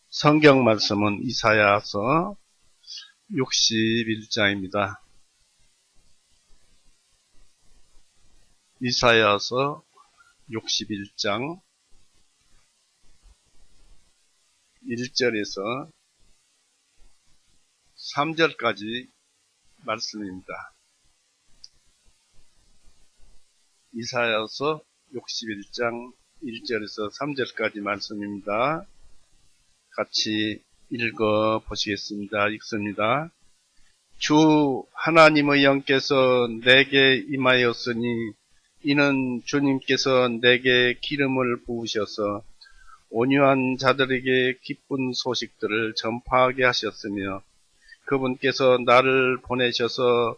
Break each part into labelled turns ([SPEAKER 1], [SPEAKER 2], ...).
[SPEAKER 1] 성경 말씀은 이사야서 61장입니다. 이사야서 61장 1절에서 3절까지 말씀입니다. 이사야서 61장 1절에서 3절까지 말씀입니다. 같이 읽어 보시겠습니다. 읽습니다. 주 하나님의 영께서 내게 임하였으니 이는 주님께서 내게 기름을 부으셔서 온유한 자들에게 기쁜 소식들을 전파하게 하셨으며 그분께서 나를 보내셔서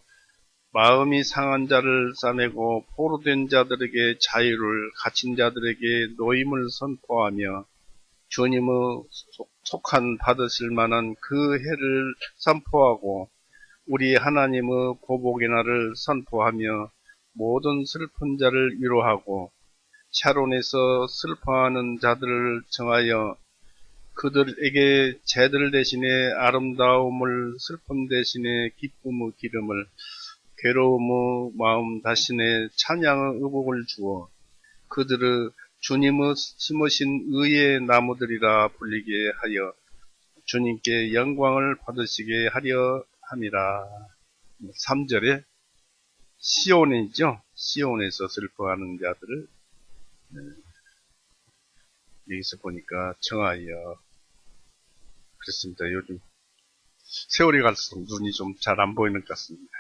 [SPEAKER 1] 마음이 상한 자를 싸매고 포로된 자들에게 자유를, 갇힌 자들에게 노임을 선포하며 주님의 속한 받으실 만한 그 해를 선포하고 우리 하나님의 보복의 날을 선포하며 모든 슬픈 자를 위로하고 샤론에서 슬퍼하는 자들을 정하여 그들에게 제들 대신에 아름다움을, 슬픔 대신에 기쁨의 기름을, 괴로움의 마음 대신에 찬양의 의복을 주어 그들의 주님의 심으신 의의 나무들이라 불리게 하여 주님께 영광을 받으시게 하려 함이라. 3절에 시온이죠. 시온에서 슬퍼하는 자들을 여기서 보니까 정하여 그렇습니다. 요즘 세월이 갈수록 눈이 좀 잘 안 보이는 것 같습니다.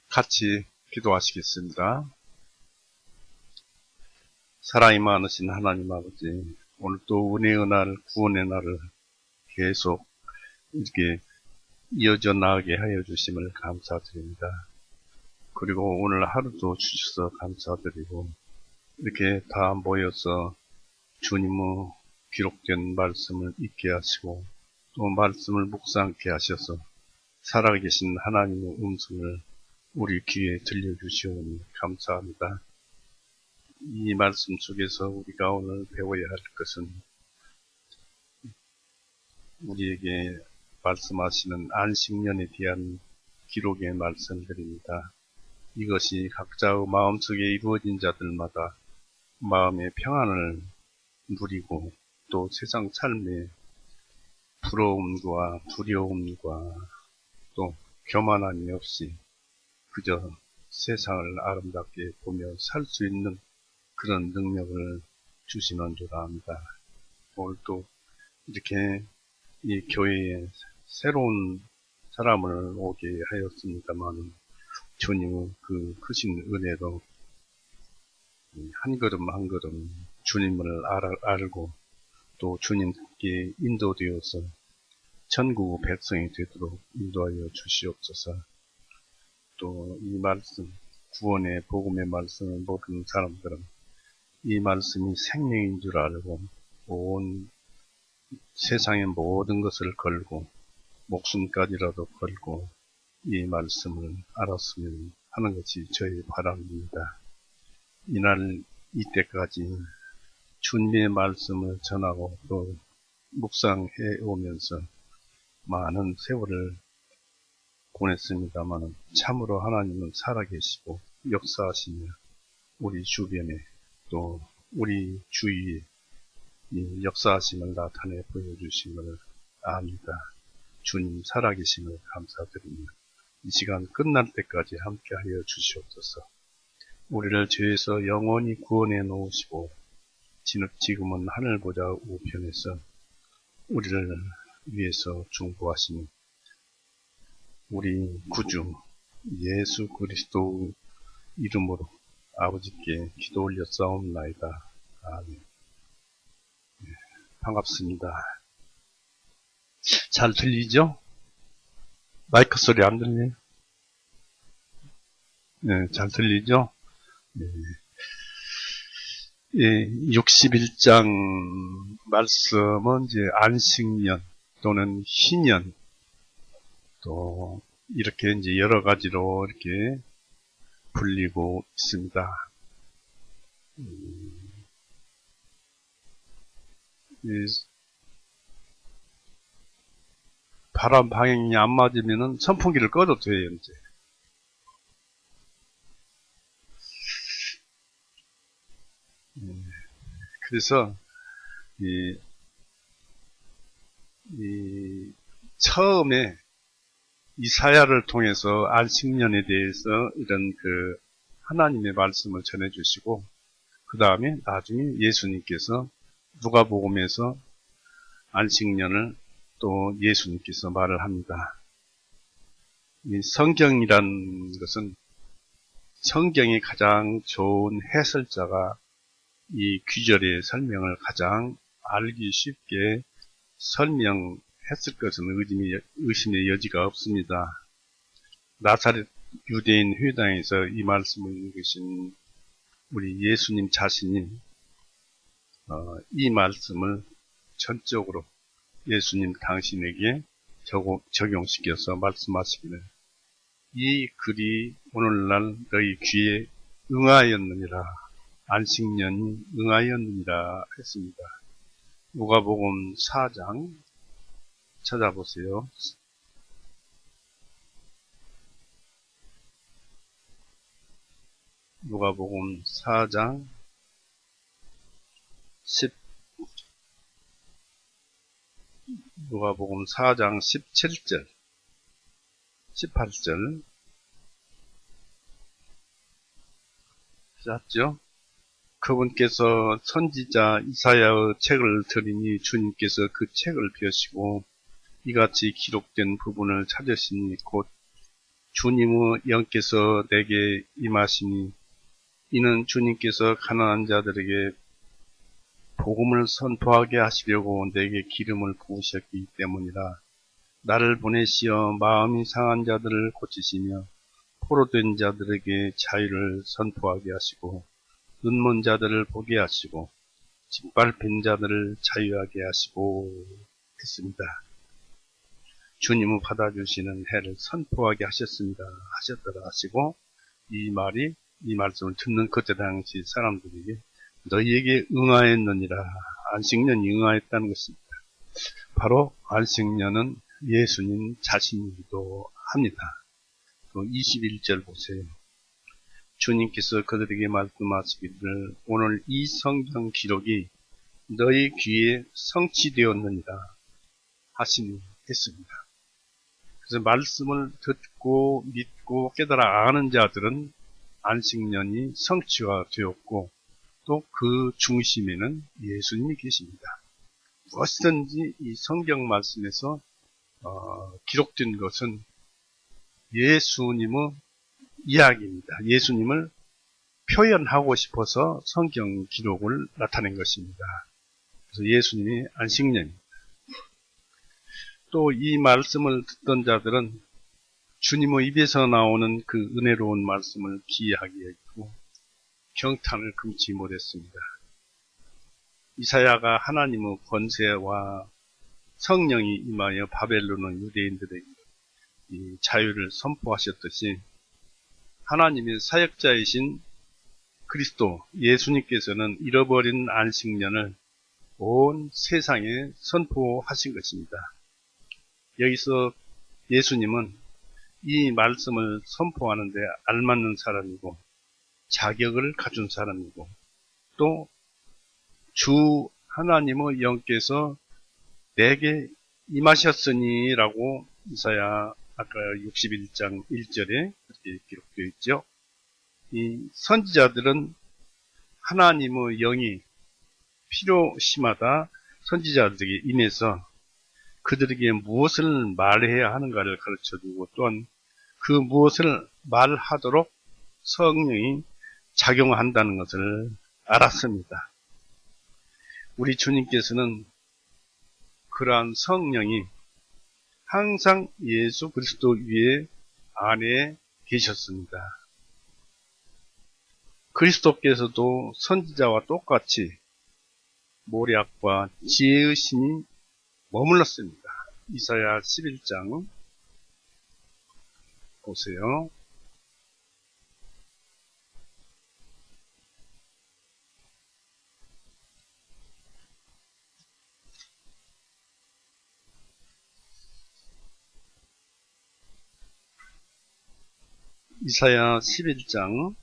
[SPEAKER 1] 같이 기도하시겠습니다. 사랑이 많으신 하나님 아버지, 오늘 또 은혜의 날, 구원의 날을 계속 이렇게 이어져 나가게 하여 주심을 감사드립니다. 그리고 오늘 하루도 주셔서 감사드리고 이렇게 다 모여서 주님의 기록된 말씀을 읽게 하시고 또 말씀을 묵상케 하셔서 살아계신 하나님의 음성을 우리 귀에 들려주시오니 감사합니다. 이 말씀 속에서 우리가 오늘 배워야 할 것은 우리에게 말씀하시는 안식년에 대한 기록의 말씀들입니다. 이것이 각자의 마음속에 이루어진 자들마다 마음의 평안을 누리고 또 세상 삶의 부러움과 두려움과 또 교만함이 없이 그저 세상을 아름답게 보며 살 수 있는 그런 능력을 주시는 줄 압니다. 오늘 또 이렇게 이 교회에 새로운 사람을 오게 하였습니다만 주님의 그 크신 은혜로 한 걸음 한 걸음 주님을 알고 또 주님께 인도되어서 천국 백성이 되도록 인도하여 주시옵소서. 또 이 말씀, 구원의 복음의 말씀을 모르는 사람들은 이 말씀이 생명인 줄 알고 온 세상의 모든 것을 걸고 목숨까지라도 걸고 이 말씀을 알았으면 하는 것이 저의 바람입니다. 이날 이때까지 주님의 말씀을 전하고 또 묵상해 오면서 많은 세월을 보냈습니다만 참으로 하나님은 살아계시고 역사하시며 우리 주변에 또 우리 주위에 이 역사하심을 나타내 보여주심을 압니다. 주님 살아계심을 감사드리며 이 시간 끝날 때까지 함께하여 주시옵소서. 우리를 죄에서 영원히 구원해 놓으시고 지금은 하늘 보좌 우편에서 우리를 위해서 중보하시는 우리 구주 예수 그리스도 이름으로 아버지께 기도 올려 싸움나이다. 아멘. 반갑습니다. 잘 들리죠? 마이크 소리 안 들려요? 네, 잘 들리죠? 네. 61장 말씀은 이제 안식년 또는 희년 또 이렇게 이제 여러 가지로 이렇게 불리고 있습니다. 바람 방향이 안 맞으면은 선풍기를 꺼도 돼요, 이제. 그래서, 처음에 이사야를 통해서 안식년에 대해서 이런 하나님의 말씀을 전해주시고, 그 다음에 나중에 예수님께서 누가복음에서 안식년을 또 예수님께서 말을 합니다. 이 성경이란 것은 성경이 가장 좋은 해설자가 이 귀절의 설명을 가장 알기 쉽게 설명했을 것은 의심의 여지가 없습니다. 나사렛 유대인 회당에서 이 말씀을 읽으신 우리 예수님 자신이 이 말씀을 전적으로 예수님 당신에게 적용시켜서 말씀하시기를 이 글이 오늘날 너희 귀에 응하였느니라, 안식년이 응하였느니라 했습니다. 누가복음 4장 찾아보세요. 누가복음 4장 17절 18절 찾았죠? 그분께서 선지자 이사야의 책을 들으니 주님께서 그 책을 펴시고 이같이 기록된 부분을 찾으시니 곧 주님의 영께서 내게 임하시니 이는 주님께서 가난한 자들에게 복음을 선포하게 하시려고 내게 기름을 부으셨기 때문이라. 나를 보내시어 마음이 상한 자들을 고치시며 포로된 자들에게 자유를 선포하게 하시고 눈먼 자들을 보게 하시고 짓밟힌 자들을 자유하게 하시고 했습니다. 주님은 받아주시는 해를 선포하게 하셨습니다. 하셨더라 하시고 이 말씀을 듣는 그때 당시 사람들에게 너희에게 응하였느니라. 안식년이 응하였다는 것입니다. 바로 안식년은 예수님 자신이기도 합니다. 21절 보세요. 주님께서 그들에게 말씀하시기를 오늘 이 성경 기록이 너희 귀에 성취되었느니라 하시니 했습니다. 그래서 말씀을 듣고 믿고 깨달아 아는 자들은 안식년이 성취가 되었고 또 그 중심에는 예수님이 계십니다. 무엇이든지 이 성경 말씀에서 기록된 것은 예수님의 이야기입니다. 예수님을 표현하고 싶어서 성경 기록을 나타낸 것입니다. 그래서 예수님이 안식년입니다. 또 이 말씀을 듣던 자들은 주님의 입에서 나오는 그 은혜로운 말씀을 귀하게 여기고 경탄을 금치 못했습니다. 이사야가 하나님의 권세와 성령이 임하여 바벨론의 유대인들에게 이 자유를 선포하셨듯이 하나님의 사역자이신 그리스도 예수님께서는 잃어버린 안식년을 온 세상에 선포하신 것입니다. 여기서 예수님은 이 말씀을 선포하는데 알맞는 사람이고 자격을 갖춘 사람이고 또 주 하나님의 영께서 내게 임하셨으니 라고 이사야 아까 61장 1절에 그렇게 기록되어 있죠. 이 선지자들은 하나님의 영이 필요시마다 선지자들에게 임해서 그들에게 무엇을 말해야 하는가를 가르쳐주고 또한 그 무엇을 말하도록 성령이 작용한다는 것을 알았습니다. 우리 주님께서는 그러한 성령이 항상 예수 그리스도 위에 안에 계셨습니다. 그리스도께서도 선지자와 똑같이 모략과 지혜의 신이 머물렀습니다. 이사야 11장 보세요. 이사야 11장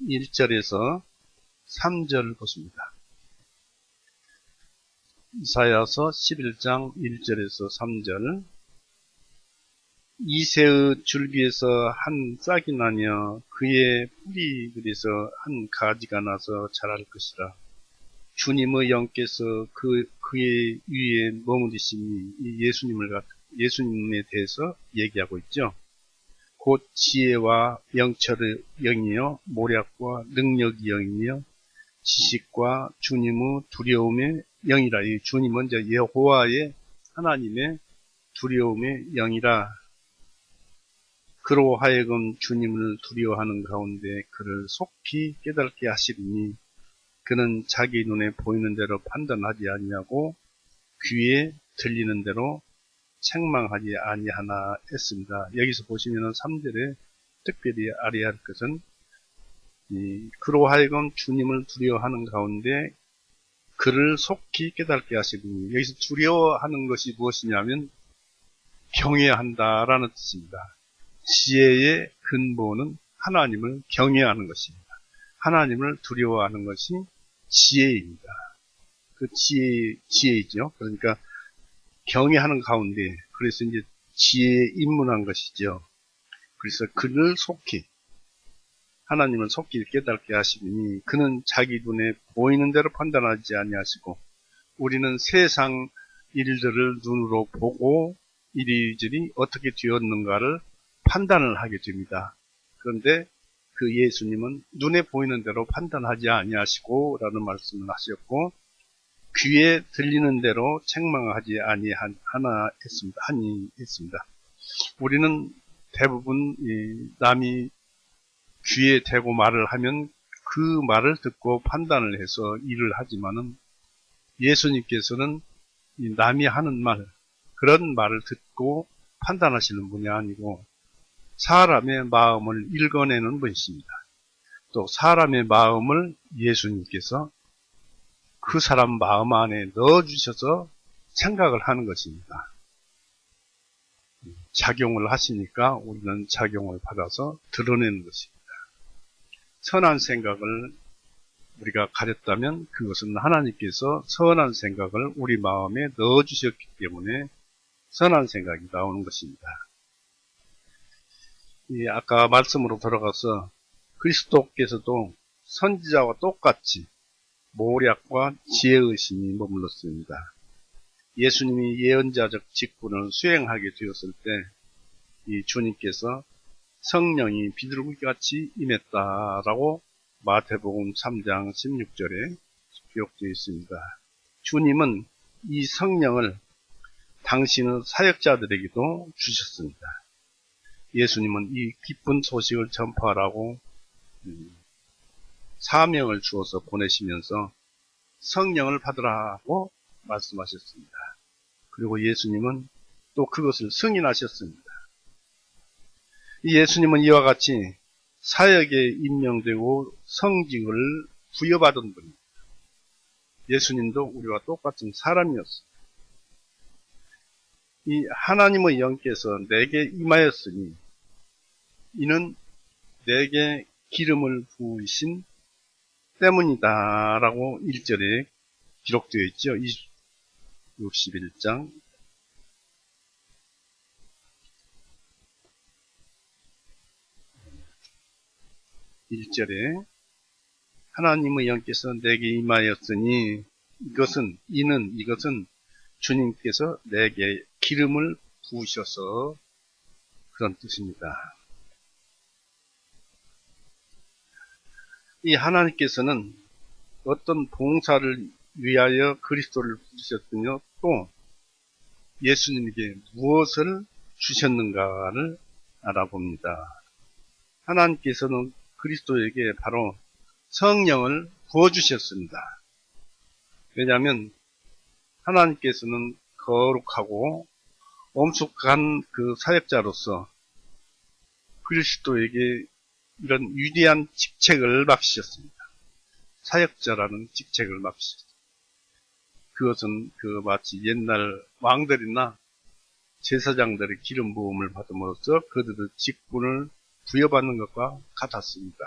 [SPEAKER 1] 1절에서 3절 보십니다. 이사야서 11장 1절에서 3절. 이새의 줄기에서 한 싹이 나며 그의 뿌리 그래서 한 가지가 나서 자랄 것이라. 주님의 영께서 그의 위에 머무르심이 예수님에 대해서 얘기하고 있죠. 곧 지혜와 영철의 영이요 모략과 능력의 영이며 지식과 주님의 두려움의 영이라. 이 주님은 이제 여호와의 하나님의 두려움의 영이라. 그로 하여금 주님을 두려워하는 가운데 그를 속히 깨닫게 하시리니 그는 자기 눈에 보이는 대로 판단하지 아니하고 귀에 들리는 대로 책망하지 아니하나 했습니다. 여기서 보시면은 3절에 특별히 알아야 할 것은 그로 하여금 주님을 두려워하는 가운데 그를 속히 깨닫게 하시리니, 여기서 두려워하는 것이 무엇이냐면 경외한다라는 뜻입니다. 지혜의 근본은 하나님을 경외하는 것입니다. 하나님을 두려워하는 것이 지혜입니다. 그 지혜이죠. 그러니까 경외하는 가운데, 그래서 이제 지혜에 입문한 것이죠. 그래서 그를 속히, 하나님을 속히 깨닫게 하시니 그는 자기 눈에 보이는 대로 판단하지 아니하시고, 우리는 세상 일들을 눈으로 보고 이리저리 어떻게 되었는가를 판단을 하게 됩니다. 그런데 그 예수님은 눈에 보이는 대로 판단하지 아니하시고 라는 말씀을 하셨고, 귀에 들리는 대로 책망하지 아니하나 했습니다. 우리는 대부분 남이 귀에 대고 말을 하면 그 말을 듣고 판단을 해서 일을 하지만은, 예수님께서는 남이 하는 말, 그런 말을 듣고 판단하시는 분이 아니고 사람의 마음을 읽어내는 분이십니다. 또 사람의 마음을 예수님께서 그 사람 마음 안에 넣어주셔서 생각을 하는 것입니다. 작용을 하시니까 우리는 작용을 받아서 드러내는 것입니다. 선한 생각을 우리가 가졌다면 그것은 하나님께서 선한 생각을 우리 마음에 넣어주셨기 때문에 선한 생각이 나오는 것입니다. 아까 말씀으로 돌아가서 그리스도께서도 선지자와 똑같이 모략과 지혜의심이 머물렀습니다. 예수님이 예언자적 직분을 수행하게 되었을 때 이 주님께서 성령이 비둘기같이 임했다라고 마태복음 3장 16절에 기록되어 있습니다. 주님은 이 성령을 당신의 사역자들에게도 주셨습니다. 예수님은 이 기쁜 소식을 전파하라고 사명을 주어서 보내시면서 성령을 받으라고 말씀하셨습니다. 그리고 예수님은 또 그것을 승인하셨습니다. 예수님은 이와 같이 사역에 임명되고 성직을 부여받은 분입니다. 예수님도 우리와 똑같은 사람이었습니다. 이 하나님의 영께서 내게 임하였으니 이는 내게 기름을 부으신 때문이다 라고 1절에 기록되어 있죠. 61장 1절에 하나님의 영께서 내게 임하였으니 이것은 주님께서 내게 기름을 부으셔서 그런 뜻입니다. 이 하나님께서는 어떤 봉사를 위하여 그리스도를 부르셨으며 또 예수님에게 무엇을 주셨는가를 알아봅니다. 하나님께서는 그리스도에게 바로 성령을 부어주셨습니다. 왜냐하면 하나님께서는 거룩하고 엄숙한 그 사역자로서 그리스도에게 이런 위대한 직책을 맡기셨습니다. 사역자라는 직책을 맡기셨습니다. 그것은 마치 옛날 왕들이나 제사장들의 기름 부음을 받음으로써 그들의 직분을 부여받는 것과 같았습니다.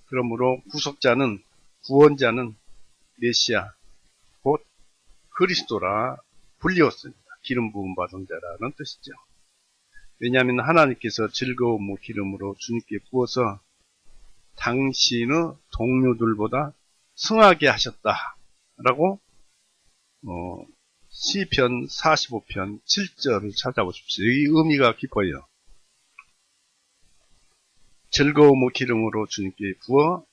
[SPEAKER 1] 그러므로 구속자는, 구원자는 메시아, 곧 그리스도라 불리웠습니다. 기름 부음 받은 자라는 뜻이죠. 왜냐하면 하나님께서 즐거움의 기름으로 주님께 부어서 당신의 동료들보다 승하게 하셨다라고 시편 45편 7절을 찾아보십시오. 이 의미가 깊어요. 즐거움의 기름으로 주님께 부어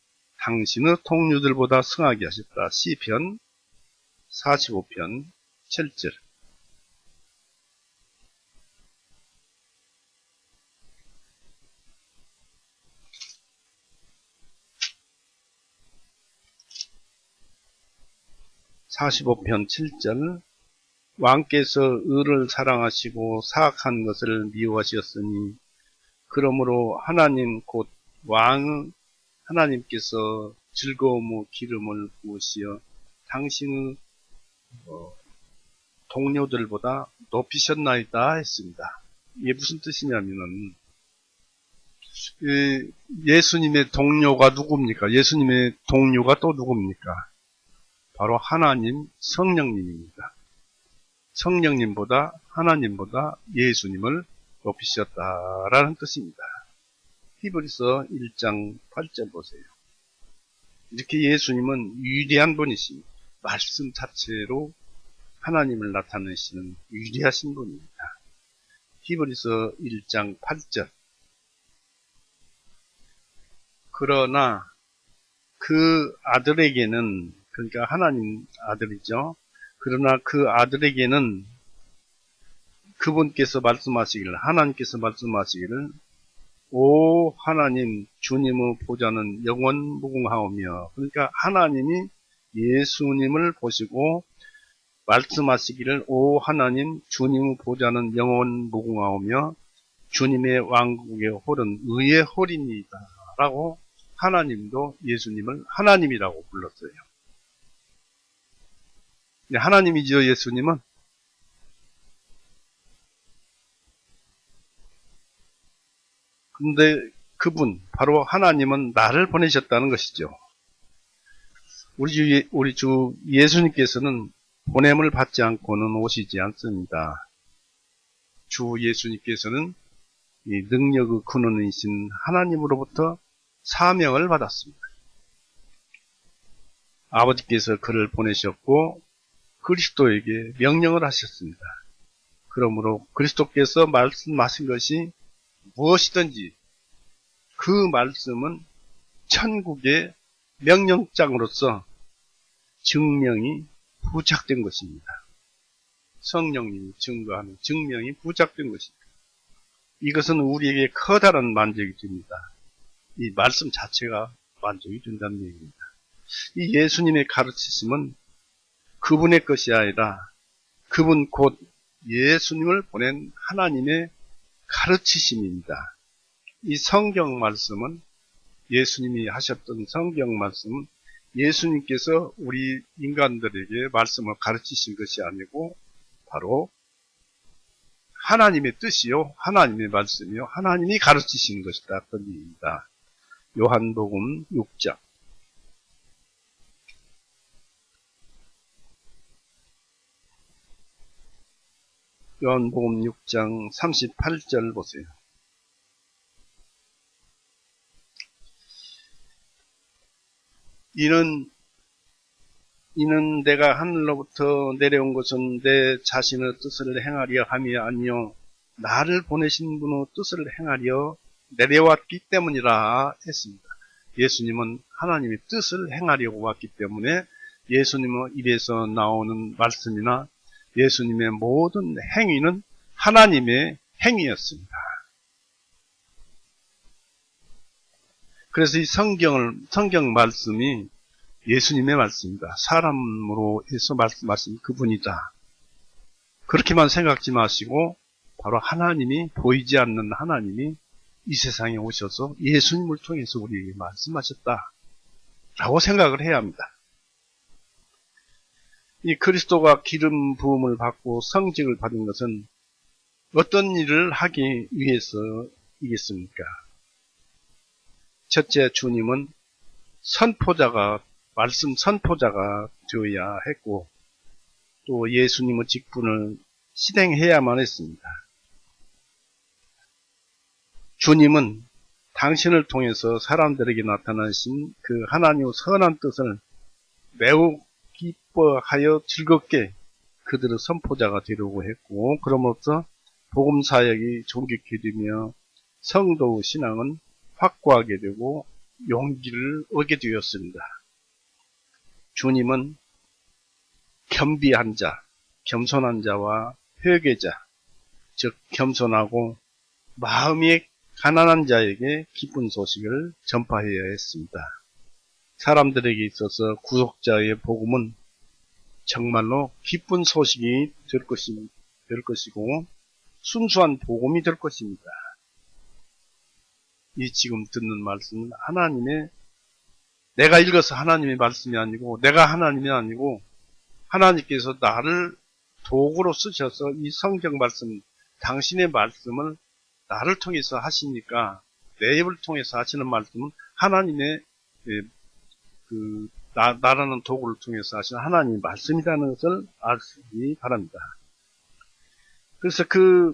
[SPEAKER 1] 당신의 동료들보다 승하게 하셨다. 시편 45편 7절. (45편 7절) 왕께서 의를 사랑하시고 사악한 것을 미워하셨으니 그러므로 하나님 곧 왕 하나님께서 즐거움의 기름을 부으시어 당신의 동료들보다 높이셨나이다 했습니다. 이게 무슨 뜻이냐면은 예수님의 동료가 누굽니까? 예수님의 동료가 또 누굽니까? 바로 하나님 성령님입니다. 성령님보다 하나님보다 예수님을 높이셨다라는 뜻입니다. 히브리서 1장 8절 보세요. 이렇게 예수님은 위대한 분이십니다. 말씀 자체로 하나님을 나타내시는 위대하신 분입니다. 히브리서 1장 8절. 그러나 그 아들에게는, 그러니까 하나님 아들이죠. 그러나 그 아들에게는 그분께서 말씀하시기를, 하나님께서 말씀하시기를 오 하나님 주님의 보좌는 영원 무궁하오며, 그러니까 하나님이 예수님을 보시고 말씀하시기를 오 하나님 주님의 보좌는 영원 무궁하오며 주님의 왕국의 홀은 의의 홀이니이다 라고 하나님도 예수님을 하나님이라고 불렀어요. 하나님이죠. 예수님은. 근데 그분, 바로 하나님은 나를 보내셨다는 것이죠. 우리 주 예수님께서는 보냄을 받지 않고는 오시지 않습니다. 주 예수님께서는 이 능력의 근원이신 하나님으로부터 사명을 받았습니다. 아버지께서 그를 보내셨고 그리스도에게 명령을 하셨습니다. 그러므로 그리스도께서 말씀하신 것이 무엇이든지 그 말씀은 천국의 명령장으로서 증명이 부착된 것입니다. 성령님이 증거하는 증명이 부착된 것입니다. 이것은 우리에게 커다란 만족이 됩니다. 이 말씀 자체가 만족이 된다는 얘기입니다. 이 예수님의 가르치심은 그분의 것이 아니라 그분 곧 예수님을 보낸 하나님의 가르치심입니다. 이 성경 말씀은, 예수님이 하셨던 성경 말씀은 예수님께서 우리 인간들에게 말씀을 가르치신 것이 아니고 바로 하나님의 뜻이요, 하나님의 말씀이요, 하나님이 가르치신 것이다. 그런 얘기입니다. 요한복음 6장. 요한복음 6장 38절 보세요. 이는 내가 하늘로부터 내려온 것은 내 자신의 뜻을 행하려 함이 아니요 나를 보내신 분의 뜻을 행하려 내려왔기 때문이라 했습니다. 예수님은 하나님의 뜻을 행하려고 왔기 때문에 예수님의 입에서 나오는 말씀이나 예수님의 모든 행위는 하나님의 행위였습니다. 그래서 이 성경 말씀이 예수님의 말씀이다. 사람으로 해서 말씀하신 그분이다. 그렇게만 생각지 마시고 바로 하나님이, 보이지 않는 하나님이 이 세상에 오셔서 예수님을 통해서 우리에게 말씀하셨다 라고 생각을 해야 합니다. 이 그리스도가 기름 부음을 받고 성직을 받은 것은 어떤 일을 하기 위해서이겠습니까? 첫째, 주님은 말씀 선포자가 되어야 했고, 또 예수님의 직분을 실행해야만 했습니다. 주님은 당신을 통해서 사람들에게 나타나신 그 하나님의 선한 뜻을 매우 기뻐하여 즐겁게 그들의 선포자가 되려고 했고, 그러면서 복음 사역이 존귀케 되며 성도의 신앙은 확고하게 되고 용기를 얻게 되었습니다. 주님은 겸비한 자, 겸손한 자와 회개자, 즉 겸손하고 마음이 가난한 자에게 기쁜 소식을 전파해야 했습니다. 사람들에게 있어서 구속자의 복음은 정말로 기쁜 소식이 될 것이고 순수한 복음이 될 것입니다. 이 지금 듣는 말씀은 내가 읽어서 하나님의 말씀이 아니고 내가 하나님이 아니고 하나님께서 나를 도구로 쓰셔서 이 성경 말씀, 당신의 말씀을 나를 통해서 하시니까 내 입을 통해서 하시는 말씀은 하나님의 나라는 도구를 통해서 하시는 하나님의 말씀이라는 것을 아시기 바랍니다. 그래서 그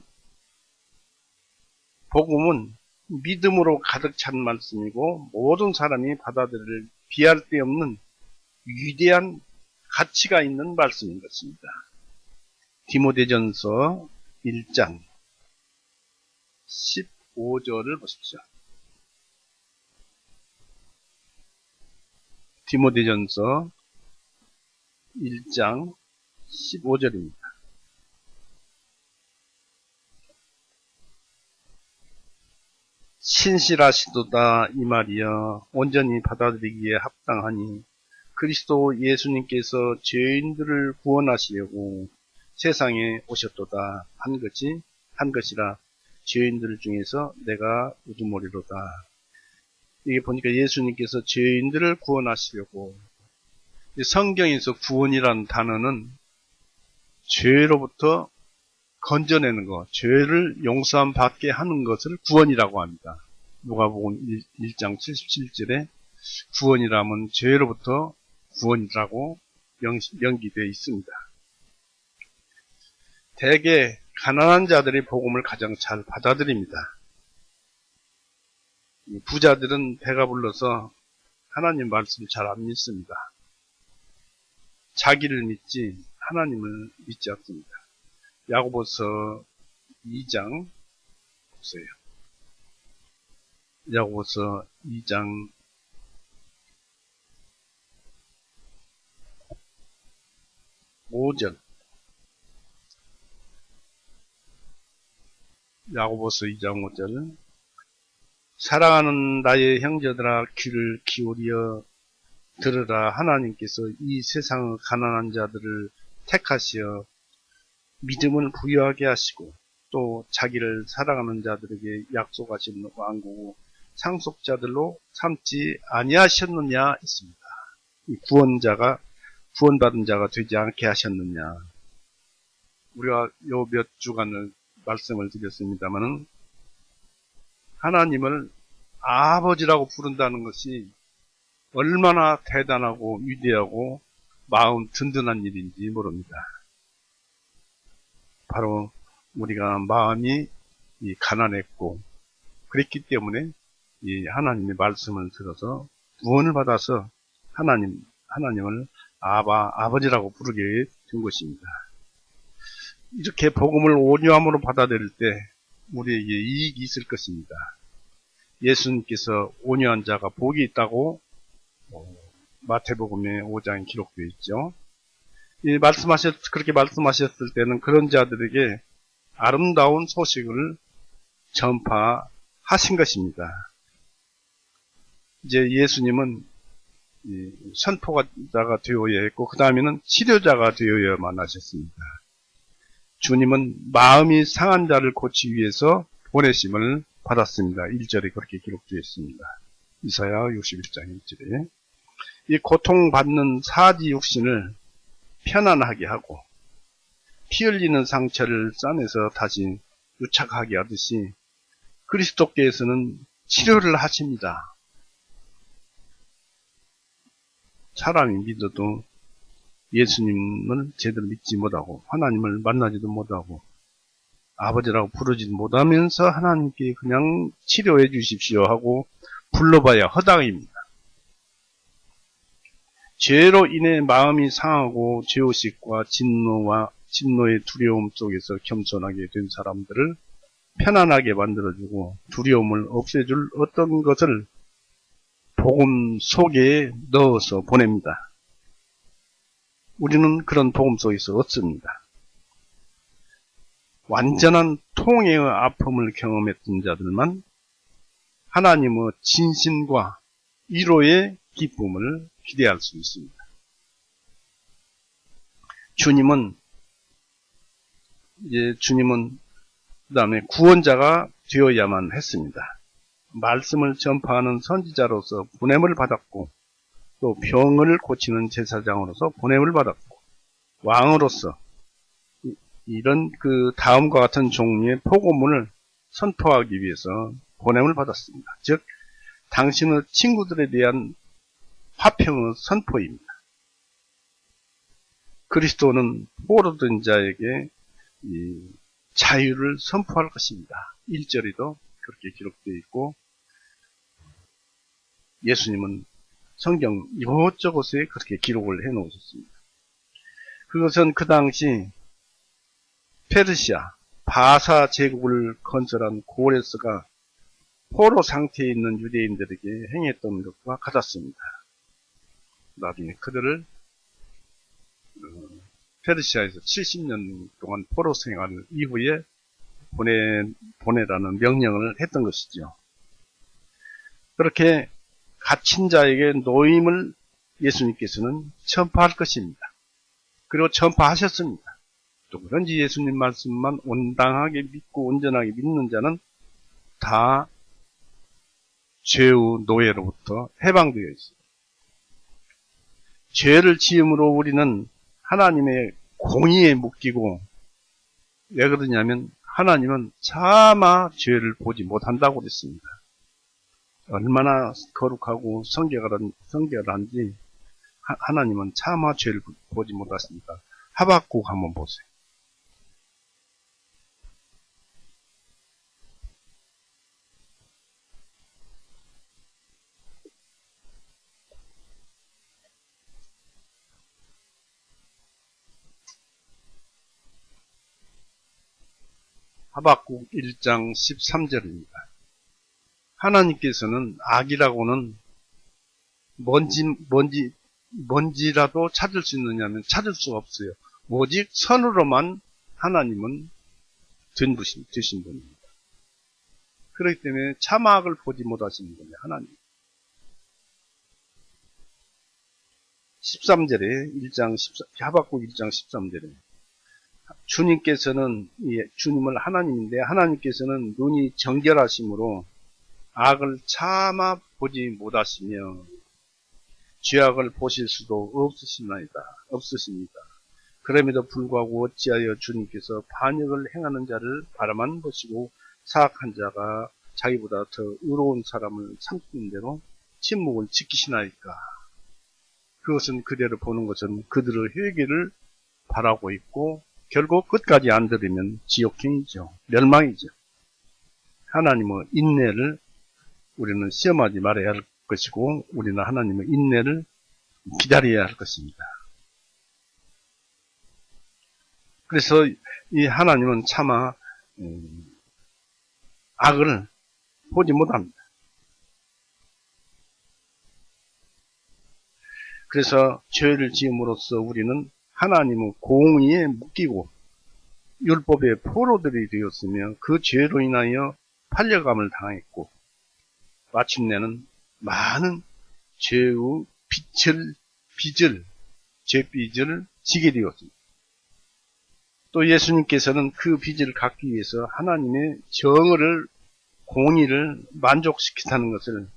[SPEAKER 1] 복음은 믿음으로 가득 찬 말씀이고 모든 사람이 받아들일 비할 데 없는 위대한 가치가 있는 말씀인 것입니다. 디모데전서 1장 15절을 보십시오. 디모데전서 1장 15절입니다. 신실하시도다 이 말이여 온전히 받아들이기에 합당하니 그리스도 예수님께서 죄인들을 구원하시려고 세상에 오셨도다 한 것이라 죄인들 중에서 내가 우두머리로다. 이게 보니까 예수님께서 죄인들을 구원하시려고, 성경에서 구원이라는 단어는 죄로부터 건져내는 것, 죄를 용서함 받게 하는 것을 구원이라고 합니다. 누가복음 1장 77절에 구원이라면 죄로부터 구원이라고 명기되어 있습니다. 대개 가난한 자들이 복음을 가장 잘 받아들입니다. 부자들은 배가 불러서 하나님 말씀을 잘 안 믿습니다. 자기를 믿지 하나님을 믿지 않습니다. 야고보서 2장 보세요. 야고보서 2장 5절. 야고보서 2장 5절. 사랑하는 나의 형제들아 귀를 기울여 들으라. 하나님께서 이 세상의 가난한 자들을 택하시어 믿음을 부여하게 하시고 또 자기를 사랑하는 자들에게 약속하신 왕국의 상속자들로 삼지 아니하셨느냐 했습니다. 이 구원받은 자가 되지 않게 하셨느냐. 우리가 요 몇 주간을 말씀을 드렸습니다마는 하나님을 아버지라고 부른다는 것이 얼마나 대단하고 위대하고 마음 든든한 일인지 모릅니다. 바로 우리가 마음이 가난했고 그랬기 때문에 이 하나님의 말씀을 들어서 구원을 받아서 하나님을 아버지라고 부르게 된 것입니다. 이렇게 복음을 온유함으로 받아들일 때 우리에게 이익이 있을 것입니다. 예수님께서 온유한 자가 복이 있다고 마태복음의 5장에 기록되어 있죠. 그렇게 말씀하셨을 때는 그런 자들에게 아름다운 소식을 전파하신 것입니다. 이제 예수님은 선포자가 되어야 했고 그 다음에는 치료자가 되어야만 하셨습니다. 주님은 마음이 상한 자를 고치기 위해서 보내심을 받았습니다. 1절에 그렇게 기록되어 있습니다. 이사야 61장 1절에 이 고통받는 사지 육신을 편안하게 하고 피 흘리는 상처를 싸내서 다시 유착하게 하듯이 그리스도께서는 치료를 하십니다. 사람이 믿어도 예수님을 제대로 믿지 못하고 하나님을 만나지도 못하고 아버지라고 부르지도 못하면서 하나님께 그냥 치료해 주십시오 하고 불러봐야 허당입니다. 죄로 인해 마음이 상하고 죄의식과 진노의 두려움 속에서 겸손하게 된 사람들을 편안하게 만들어주고 두려움을 없애줄 어떤 것을 복음 속에 넣어서 보냅니다. 우리는 그런 복음 속에서 얻습니다. 완전한 통해의 아픔을 경험했던 자들만 하나님의 진심과 위로의 기쁨을 기대할 수 있습니다. 주님은 그 다음에 구원자가 되어야만 했습니다. 말씀을 전파하는 선지자로서 보냄을 받았고 또 병을 고치는 제사장으로서 보냄을 받았고 왕으로서 이런 그 다음과 같은 종류의 복음을 선포하기 위해서 보냄을 받았습니다. 즉 당신의 친구들에 대한 화평의 선포입니다. 그리스도는 포로된 자에게 이 자유를 선포할 것입니다. 1절에도 그렇게 기록되어 있고 예수님은 성경 이곳저곳에 그렇게 기록을 해놓으셨습니다. 그것은 그 당시 페르시아, 바사 제국을 건설한 고레스가 포로 상태에 있는 유대인들에게 행했던 것과 같았습니다. 나중에 그들을 페르시아에서 70년 동안 포로 생활 이후에 보내라는 명령을 했던 것이죠. 그렇게 갇힌 자에게 노임을 예수님께서는 전파할 것입니다. 그리고 전파하셨습니다. 또 그런지 예수님 말씀만 온당하게 믿고 온전하게 믿는 자는 다 죄의 노예로부터 해방되어 있습니다. 죄를 지음으로 우리는 하나님의 공의에 묶이고 왜 그러냐면 하나님은 차마 죄를 보지 못한다고 그랬습니다. 얼마나 거룩하고 성결한지 하나님은 차마 죄를 보지 못하십니다. 하박국 한번 보세요. 하박국 1장 13절입니다. 하나님께서는 악이라고는 뭔지라도 찾을 수 있느냐면 찾을 수가 없어요. 오직 선으로만 하나님은 되신 분입니다. 그렇기 때문에 참악을 보지 못하시는 분이에요. 하나님. 13절에 하박국 1장 13절에 주님께서는 주님을 하나님인데 하나님께서는 눈이 정결하심으로 악을 차마 보지 못하시며 죄악을 보실 수도 없으십니다. 그럼에도 불구하고 어찌하여 주님께서 반역을 행하는 자를 바라만 보시고 사악한 자가 자기보다 더 의로운 사람을 삼키는 대로 침묵을 지키시나이까. 그것은 그대로 보는 것은 그들의 회개를 바라고 있고 결국 끝까지 안 들으면 지옥행이죠. 멸망이죠. 하나님의 인내를 우리는 시험하지 말아야 할 것이고 우리는 하나님의 인내를 기다려야 할 것입니다. 그래서 이 하나님은 차마 악을 보지 못합니다. 그래서 죄를 지음으로써 우리는 하나님의 공의에 묶이고 율법의 포로들이 되었으며 그 죄로 인하여 팔려감을 당했고 마침내는 많은 죄의 죄빚을 지게 되었습니다. 또 예수님께서는 그 빚을 갚기 위해서 하나님의 정의를 공의를 만족시키다는 것을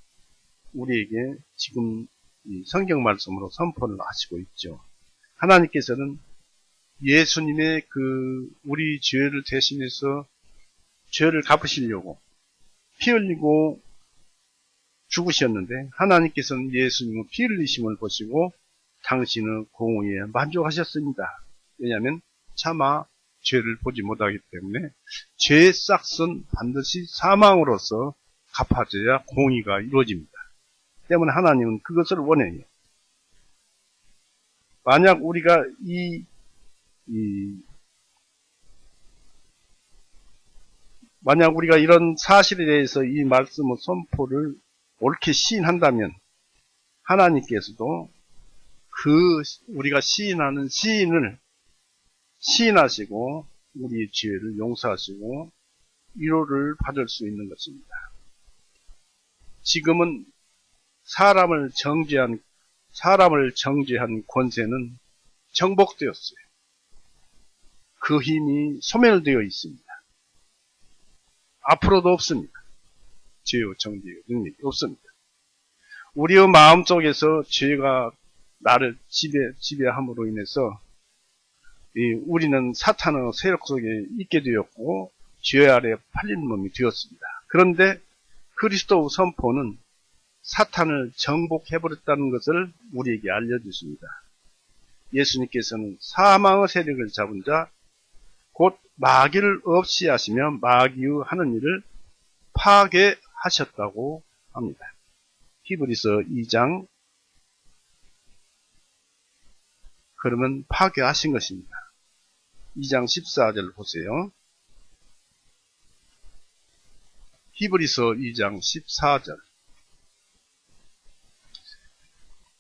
[SPEAKER 1] 우리에게 지금 이 성경 말씀으로 선포를 하시고 있죠. 하나님께서는 예수님의 우리 죄를 대신해서 죄를 갚으시려고 피 흘리고 죽으셨는데 하나님께서는 예수님의 피 흘리심을 보시고 당신의 공의에 만족하셨습니다. 왜냐하면 차마 죄를 보지 못하기 때문에 죄의 싹은 반드시 사망으로서 갚아져야 공의가 이루어집니다. 때문에 하나님은 그것을 원해요. 만약 우리가 만약 우리가 이런 사실에 대해서 이 말씀의 선포를 옳게 시인한다면 하나님께서도 우리가 시인하는 시인을 시인하시고 우리의 죄를 용서하시고 위로를 받을 수 있는 것입니다. 지금은 사람을 정죄한 권세는 정복되었어요. 그 힘이 소멸되어 있습니다. 앞으로도 없습니다. 죄의 정죄의 능력이 없습니다. 우리의 마음속에서 죄가 나를 지배함으로 인해서 우리는 사탄의 세력 속에 있게 되었고 죄 아래 팔린 몸이 되었습니다. 그런데 그리스도의 선포는 사탄을 정복해버렸다는 것을 우리에게 알려주십니다. 예수님께서는 사망의 세력을 잡은 자, 곧 마귀를 없이 하시며 마귀의 하는 일을 파괴하셨다고 합니다. 히브리서 2장, 그러면 파괴하신 것입니다. 2장 14절 보세요. 히브리서 2장 14절.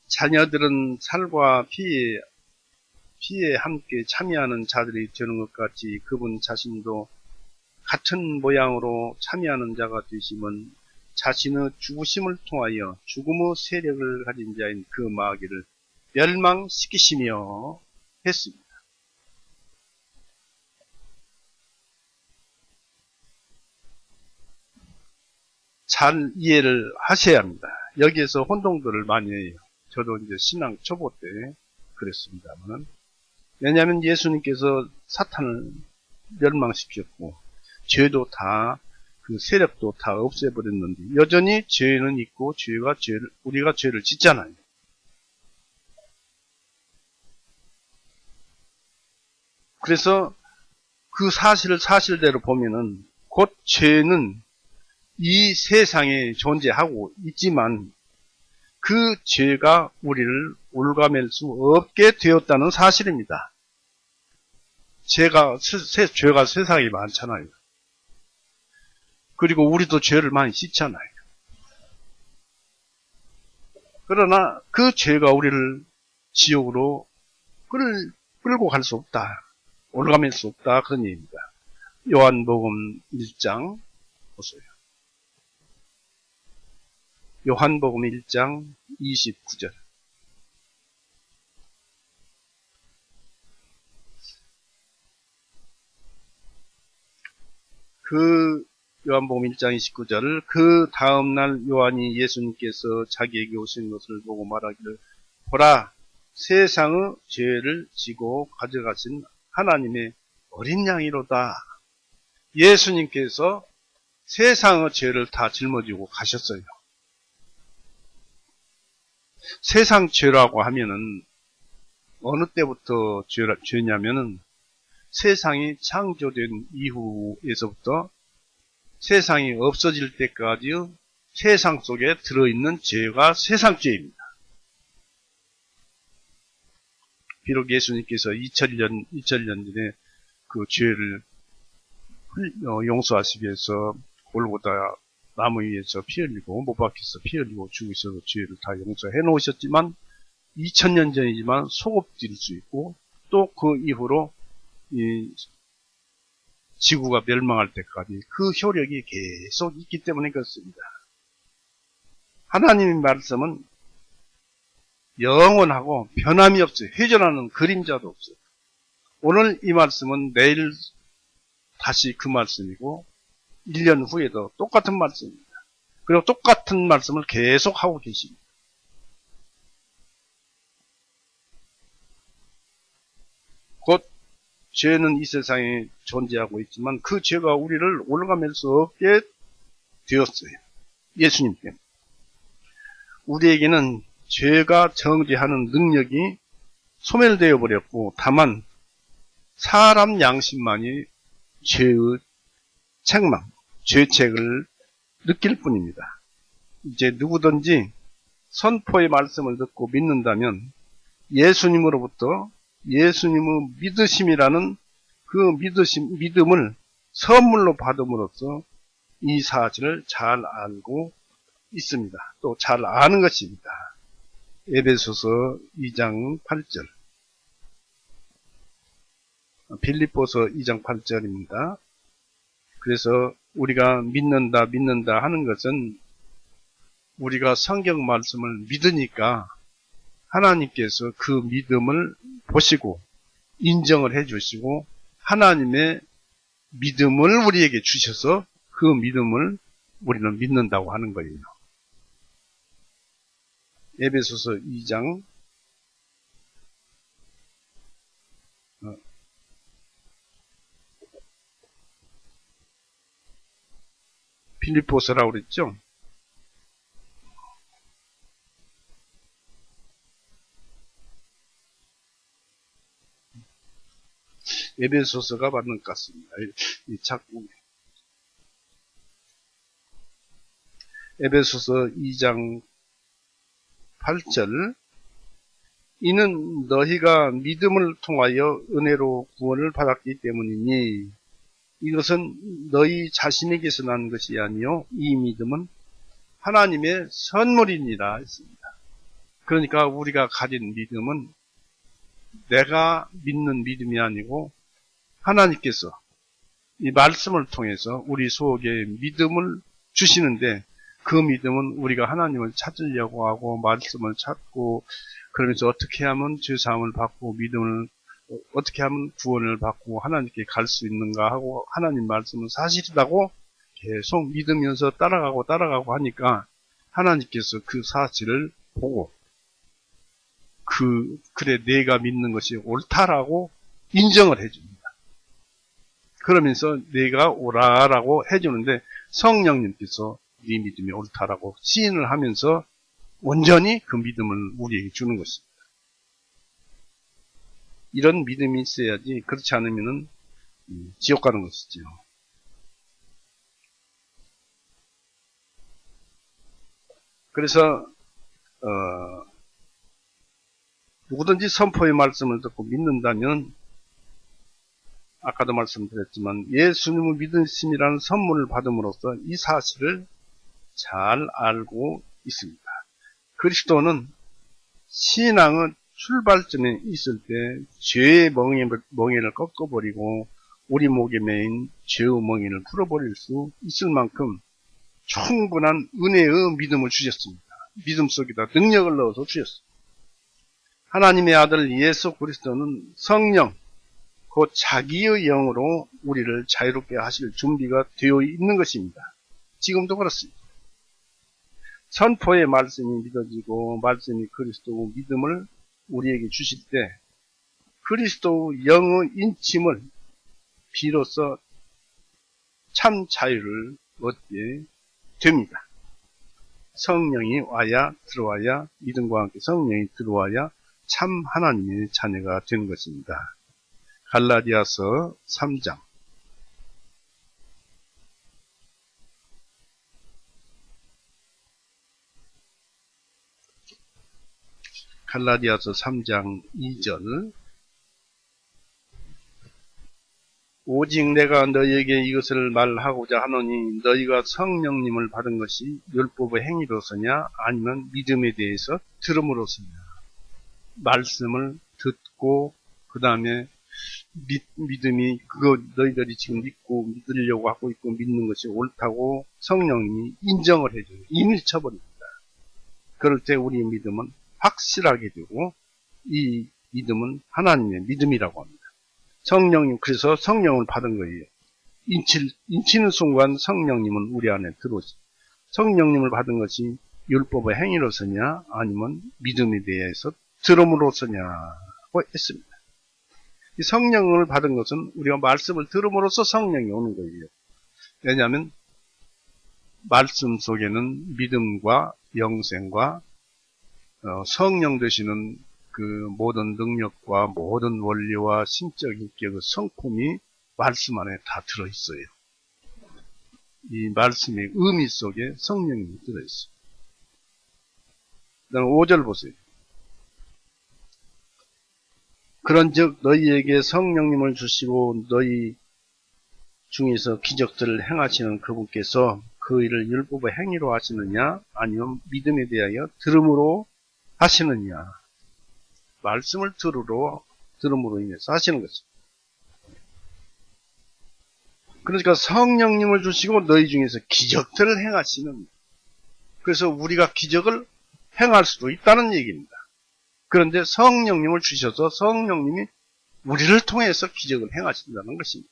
[SPEAKER 1] 자녀들은 살과 피에 함께 참여하는 자들이 되는 것 같이 그분 자신도 같은 모양으로 참여하는 자가 되심은 자신의 죽으심을 통하여 죽음의 세력을 가진 자인 그 마귀를 멸망시키시며 했습니다. 잘 이해를 하셔야 합니다. 여기에서 혼동들을 많이 해요. 저도 이제 신앙 초보 때 그랬습니다만, 왜냐하면 예수님께서 사탄을 멸망시켰고 죄도 다 그 세력도 다 없애버렸는데 여전히 죄는 있고 우리가 죄를 짓잖아요. 그래서 그 사실을 사실대로 보면은 곧 죄는 이 세상에 존재하고 있지만 그 죄가 우리를 올가맬 수 없게 되었다는 사실입니다. 죄가 세상에 많잖아요. 그리고 우리도 죄를 많이 짓잖아요. 그러나 그 죄가 우리를 지옥으로 끌고 갈 수 없다. 올가맬 수 없다. 그런 얘기입니다. 요한복음 1장 보세요. 요한복음 1장 29절. 그 요한복음 1장 29절을 그 다음날 요한이 예수님께서 자기에게 오신 것을 보고 말하기를 보라 세상의 죄를 지고 가져가신 하나님의 어린 양이로다. 예수님께서 세상의 죄를 다 짊어지고 가셨어요. 세상 죄라고 하면은 어느 때부터 죄냐면은 세상이 창조된 이후에서부터 세상이 없어질 때까지 세상 속에 들어있는 죄가 세상죄입니다. 비록 예수님께서 2000년 전에 그 죄를 용서하시기 위해서 골고다 나무 위에서 피 흘리고 못 박혀서 피 흘리고 죽으셔서 죄를 다 용서해 놓으셨지만 2000년 전이지만 소급될 수 있고 또 그 이후로 이 지구가 멸망할 때까지 그 효력이 계속 있기 때문에 그렇습니다. 하나님의 말씀은 영원하고 변함이 없어요. 회전하는 그림자도 없어요. 오늘 이 말씀은 내일 다시 그 말씀이고 1년 후에도 똑같은 말씀입니다. 그리고 똑같은 말씀을 계속 하고 계십니다. 곧 죄는 이 세상에 존재하고 있지만 그 죄가 우리를 올라가낼 수 없게 되었어요. 예수님 때문에. 우리에게는 죄가 정죄하는 능력이 소멸되어 버렸고 다만 사람 양심만이 죄의 책망, 죄책을 느낄 뿐입니다. 이제 누구든지 선포의 말씀을 듣고 믿는다면 예수님으로부터 예수님의 믿으심이라는 그 믿음을 선물로 받음으로써 이 사실을 잘 알고 있습니다. 또 잘 아는 것입니다. 에베소서 2장 8절, 빌립보서 2장 8절입니다. 그래서 우리가 믿는다 하는 것은 우리가 성경 말씀을 믿으니까 하나님께서 그 믿음을 보시고 인정을 해주시고 하나님의 믿음을 우리에게 주셔서 그 믿음을 우리는 믿는다고 하는 거예요. 에베소서 2장 빌립보서라고 그랬죠? 에베소서가 맞는 것 같습니다. 에베소서 2장 8절, 이는 너희가 믿음을 통하여 은혜로 구원을 받았기 때문이니 이것은 너희 자신에게서 난 것이 아니요 이 믿음은 하나님의 선물이니라 했습니다. 그러니까 우리가 가진 믿음은 내가 믿는 믿음이 아니고 하나님께서 이 말씀을 통해서 우리 속에 믿음을 주시는데 그 믿음은 우리가 하나님을 찾으려고 하고 말씀을 찾고 그러면서 어떻게 하면 죄사함을 받고 믿음을 어떻게 하면 구원을 받고 하나님께 갈 수 있는가 하고 하나님 말씀은 사실이라고 계속 믿으면서 따라가고 하니까 하나님께서 그 사실을 보고 그래 내가 믿는 것이 옳다라고 인정을 해줍니다. 그러면서 내가 오라라고 해주는데 성령님께서 네 믿음이 옳다라고 시인을 하면서 온전히 그 믿음을 우리에게 주는 것입니다. 이런 믿음이 있어야지 그렇지 않으면은 지옥 가는 것이죠. 그래서 누구든지 선포의 말씀을 듣고 믿는다면 아까도 말씀드렸지만 예수님을 믿으심이라는 선물을 받음으로써 이 사실을 잘 알고 있습니다. 그리스도는 신앙의 출발점에 있을 때 죄의 멍에를 꺾어버리고 우리 목에 매인 죄의 멍에를 풀어버릴 수 있을 만큼 충분한 은혜의 믿음을 주셨습니다. 믿음 속에다 능력을 넣어서 주셨습니다. 하나님의 아들 예수 그리스도는 성령, 곧 자기의 영으로 우리를 자유롭게 하실 준비가 되어 있는 것입니다. 지금도 그렇습니다. 선포의 말씀이 믿어지고 말씀이 그리스도의 믿음을 우리에게 주실 때 그리스도의 영의 인침을 비로소 참 자유를 얻게 됩니다. 성령이 들어와야 믿음과 함께 성령이 들어와야 참 하나님의 자녀가 되는 것입니다. 갈라디아서 3장 갈라디아서 3장 2절 오직 내가 너희에게 이것을 말하고자 하노니 너희가 성령님을 받은 것이 율법의 행위로서냐 아니면 믿음에 대해서 들음으로서냐. 말씀을 듣고 그 다음에 믿음이 그거 너희들이 지금 믿으려고 하고 있고 믿는 것이 옳다고 성령님이 인정을 해줘요. 이미 쳐버립니다. 그럴 때 우리의 믿음은 확실하게 되고 이 믿음은 하나님의 믿음이라고 합니다. 성령님, 그래서 성령을 받은 거예요. 인치는 순간 성령님은 우리 안에 들어오죠. 성령님을 받은 것이 율법의 행위로서냐 아니면 믿음에 대해서 들음으로서냐고 했습니다. 이 성령을 받은 것은 우리가 말씀을 들음으로써 성령이 오는 거예요. 왜냐하면 말씀 속에는 믿음과 영생과 성령 되시는 그 모든 능력과 모든 원리와 신적 인격의 성품이 말씀 안에 다 들어있어요. 이 말씀의 의미 속에 성령이 들어있어요. 그 다음 5절 보세요. 그런즉 너희에게 성령님을 주시고 너희 중에서 기적들을 행하시는 그분께서 그 일을 율법의 행위로 하시느냐 아니면 믿음에 대하여 들음으로 하시느냐. 말씀을 들음으로 인해서 하시는 거죠. 그러니까 성령님을 주시고 너희 중에서 기적들을 행하시는, 그래서 우리가 기적을 행할 수도 있다는 얘기입니다. 그런데 성령님을 주셔서 성령님이 우리를 통해서 기적을 행하신다는 것입니다.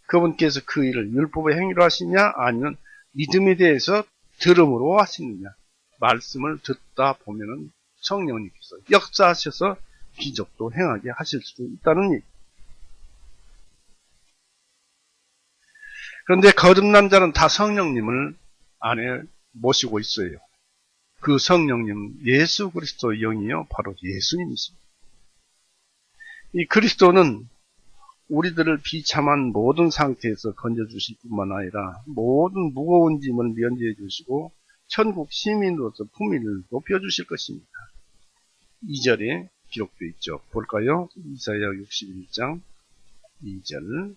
[SPEAKER 1] 그분께서 그 일을 율법의 행위로 하시냐 아니면 믿음에 대해서 들음으로 하시느냐. 말씀을 듣다 보면은 성령님께서 역사하셔서 기적도 행하게 하실 수도 있다는 얘기. 그런데 거듭난 자는 다 성령님을 안에 모시고 있어요. 그 성령님 예수 그리스도의 영이요 바로 예수님이십니다. 이 그리스도는 우리들을 비참한 모든 상태에서 건져주실 뿐만 아니라 모든 무거운 짐을 면제해 주시고 천국 시민으로서 품위를 높여주실 것입니다. 2절에 기록되어 있죠. 볼까요? 이사야 61장 2절.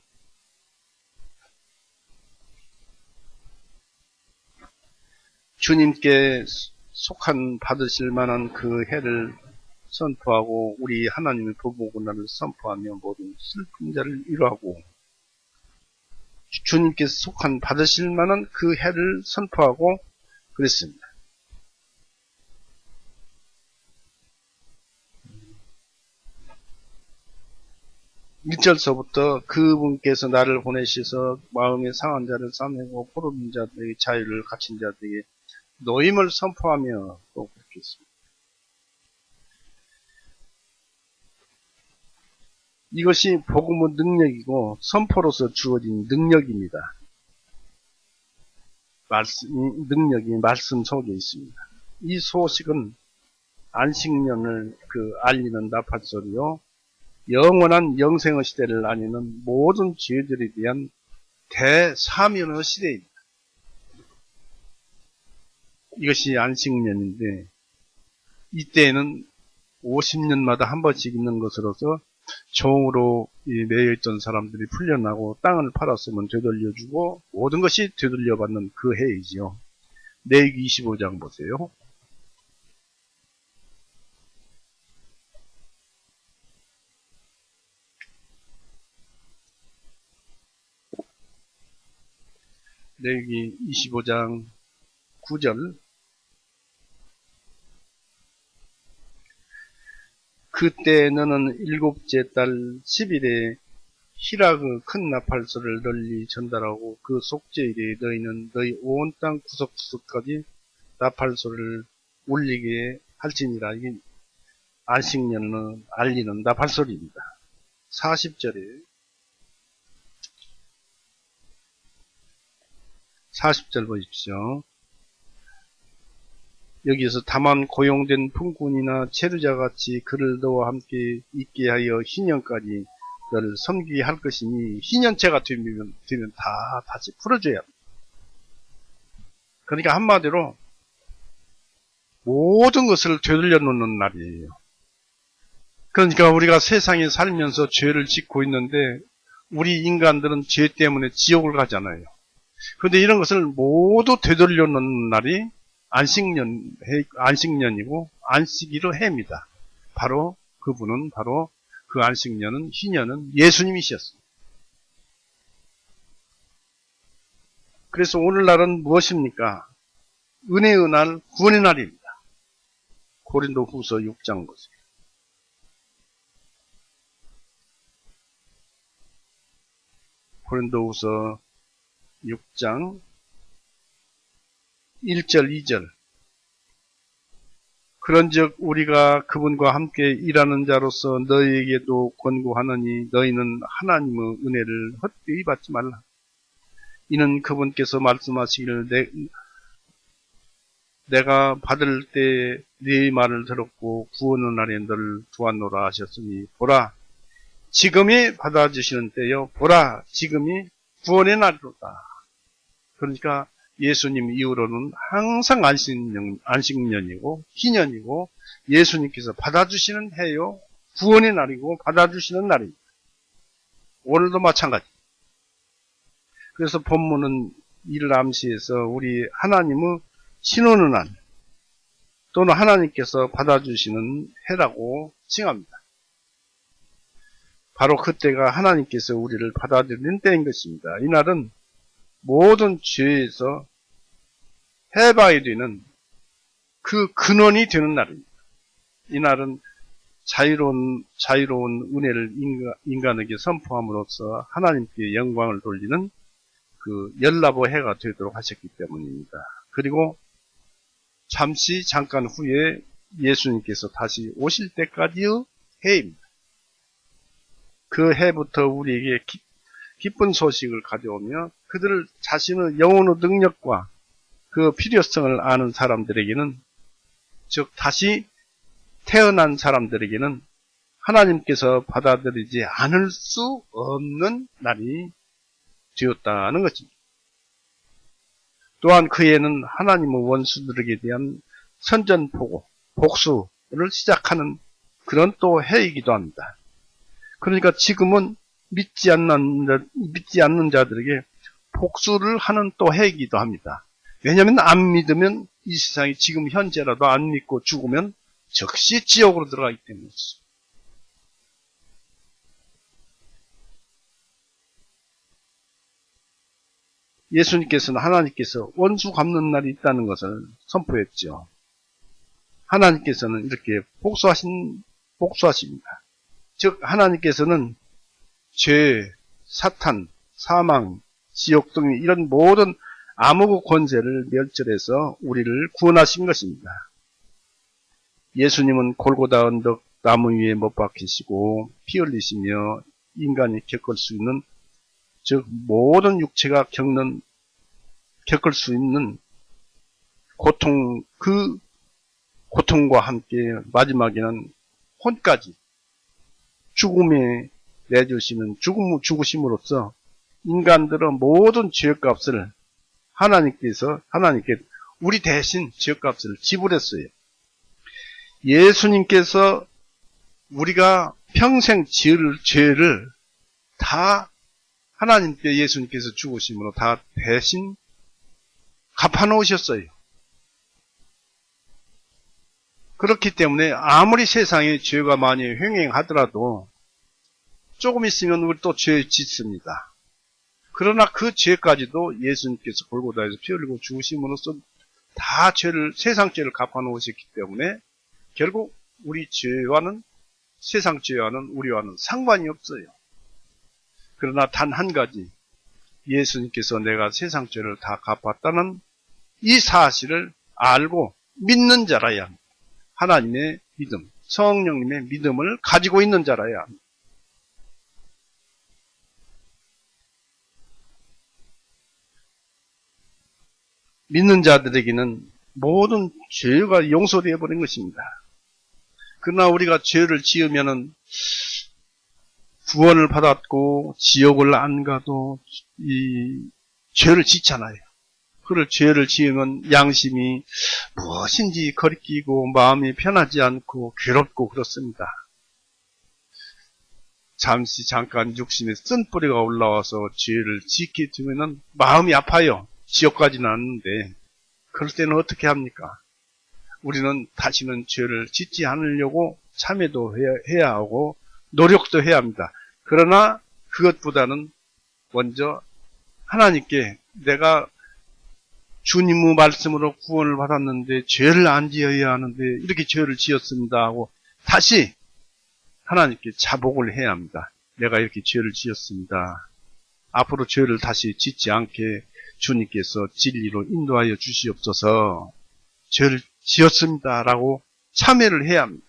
[SPEAKER 1] 주님께 속한 받으실 만한 그 해를 선포하고 우리 하나님의 보복문화를 선포하며 모든 슬픈 자를 위로하고 주님께서 속한 받으실 만한 그 해를 선포하고 그랬습니다. 1절서부터 그분께서 나를 보내셔서 마음에 상한 자를 싸매고 포로된 자들에게 자유를 갇힌 자들에게 노임을 선포하며 또 그렇게 했습니다. 이것이 복음의 능력이고 선포로서 주어진 능력입니다. 능력이 말씀 속에 있습니다. 이 소식은 안식년을 알리는 나팔소리요, 영원한 영생의 시대를 알리는 모든 죄들에 대한 대사면의 시대입니다. 이것이 안식년인데 이때에는 50년마다 한 번씩 있는 것으로서 종으로 매여있던 사람들이 풀려나고 땅을 팔았으면 되돌려주고 모든 것이 되돌려받는 그 해이지요. 레위기 25장 보세요. 레위기 25장 9절. 그때 너는 일곱째 달 10일에 희락의 큰 나팔소를 널리 전달하고 그 속죄일에 너희는 너희 온 땅 구석구석까지 나팔소를 울리게 할지니라. 이게 안식년을 알리는 나팔소리입니다. 40절 보십시오. 여기에서 다만 고용된 품꾼이나 체류자같이 그를 너와 함께 있게 하여 희년까지 너를 섬기게 할 것이니 희년체가 되면 다 다시 풀어줘야 합니다. 그러니까 한마디로 모든 것을 되돌려 놓는 날이에요. 그러니까 우리가 세상에 살면서 죄를 짓고 있는데 우리 인간들은 죄 때문에 지옥을 가잖아요. 그런데 이런 것을 모두 되돌려 놓는 날이 안식년이고 안식일의 해입니다. 바로 그분은 바로 그 안식년은 희년은 예수님이셨습니다. 그래서 오늘날은 무엇입니까? 은혜의 날, 구원의 날입니다. 고린도후서 6장 보세요. 고린도후서 6장 1절 2절. 그런즉 우리가 그분과 함께 일하는 자로서 너희에게도 권고하느니 너희는 하나님의 은혜를 헛되이 받지 말라. 이는 그분께서 말씀하시기를 내가 받을 때 네 말을 들었고 구원의 날에 너를 두었노라 하셨으니 보라 지금이 받아주시는 때요 보라 지금이 구원의 날이로다. 그러니까 예수님 이후로는 항상 안식년이고 희년이고 예수님께서 받아주시는 해요 구원의 날이고 받아주시는 날입니다. 오늘도 마찬가지. 그래서 본문은 이를 암시해서 우리 하나님의 신원의 날 또는 하나님께서 받아주시는 해라고 칭합니다. 바로 그때가 하나님께서 우리를 받아들이는 때인 것입니다. 이날은 모든 죄에서 해방이 되는 그 근원이 되는 날입니다. 이날은 자유로운 은혜를 인간에게 선포함으로써 하나님께 영광을 돌리는 그 열나보 해가 되도록 하셨기 때문입니다. 그리고 잠깐 후에 예수님께서 다시 오실 때까지의 해입니다. 그 해부터 우리에게 기쁜 소식을 가져오며 그들을 자신의 영혼의 능력과 그 필요성을 아는 사람들에게는 즉 다시 태어난 사람들에게는 하나님께서 받아들이지 않을 수 없는 날이 되었다는 것입니다. 또한 그 해는 하나님의 원수들에게 대한 선전포고, 복수를 시작하는 그런 또 해이기도 합니다. 그러니까 지금은 믿지 않는 자들에게 복수를 하는 또 해이기도 합니다. 왜냐하면 안 믿으면 이 세상이 지금 현재라도 안 믿고 죽으면 즉시 지옥으로 들어가기 때문이죠. 예수님께서는 하나님께서 원수 갚는 날이 있다는 것을 선포했죠. 하나님께서는 이렇게 복수하십니다. 즉 하나님께서는 죄, 사탄, 사망, 지옥 등 이런 모든 암흑의 권세를 멸절해서 우리를 구원하신 것입니다. 예수님은 골고다 언덕 나무 위에 못 박히시고 피 흘리시며 인간이 겪을 수 있는 즉 모든 육체가 겪을 수 있는 고통, 그 고통과 함께 마지막에는 혼까지 죽음에 내주시는 죽으심으로써 인간들의 모든 죄값을 하나님께 우리 대신 죄값을 지불했어요. 예수님께서 우리가 평생 지을 죄를 다 하나님께 예수님께서 죽으심으로 다 대신 갚아놓으셨어요. 그렇기 때문에 아무리 세상에 죄가 많이 횡행하더라도 조금 있으면 우리 또 죄 짓습니다. 그러나 그 죄까지도 예수님께서 골고다에서 피 흘리고 죽으심으로써 다 세상 죄를 갚아놓으셨기 때문에 결국 우리 죄와는 세상 죄와는 우리와는 상관이 없어요. 그러나 단 한 가지 예수님께서 내가 세상 죄를 다 갚았다는 이 사실을 알고 믿는 자라야 합니다. 하나님의 믿음, 성령님의 믿음을 가지고 있는 자라야 합니다. 믿는 자들에게는 모든 죄가 용서되어 버린 것입니다. 그러나 우리가 죄를 지으면은 구원을 받았고 지옥을 안 가도 이 죄를 짓잖아요. 그럴 죄를 지으면 양심이 무엇인지 거리끼고 마음이 편하지 않고 괴롭고 그렇습니다. 잠깐 육신에 쓴뿌리가 올라와서 죄를 짓게 되면 마음이 아파요. 지옥까지는 않는데 그럴 때는 어떻게 합니까? 우리는 다시는 죄를 짓지 않으려고 참회도 해야 하고 노력도 해야 합니다. 그러나 그것보다는 먼저 하나님께 내가 주님의 말씀으로 구원을 받았는데 죄를 안 지어야 하는데 이렇게 죄를 지었습니다 하고 다시 하나님께 자복을 해야 합니다. 내가 이렇게 죄를 지었습니다. 앞으로 죄를 다시 짓지 않게 주님께서 진리로 인도하여 주시옵소서. 죄를 지었습니다 라고 참여를 해야 합니다.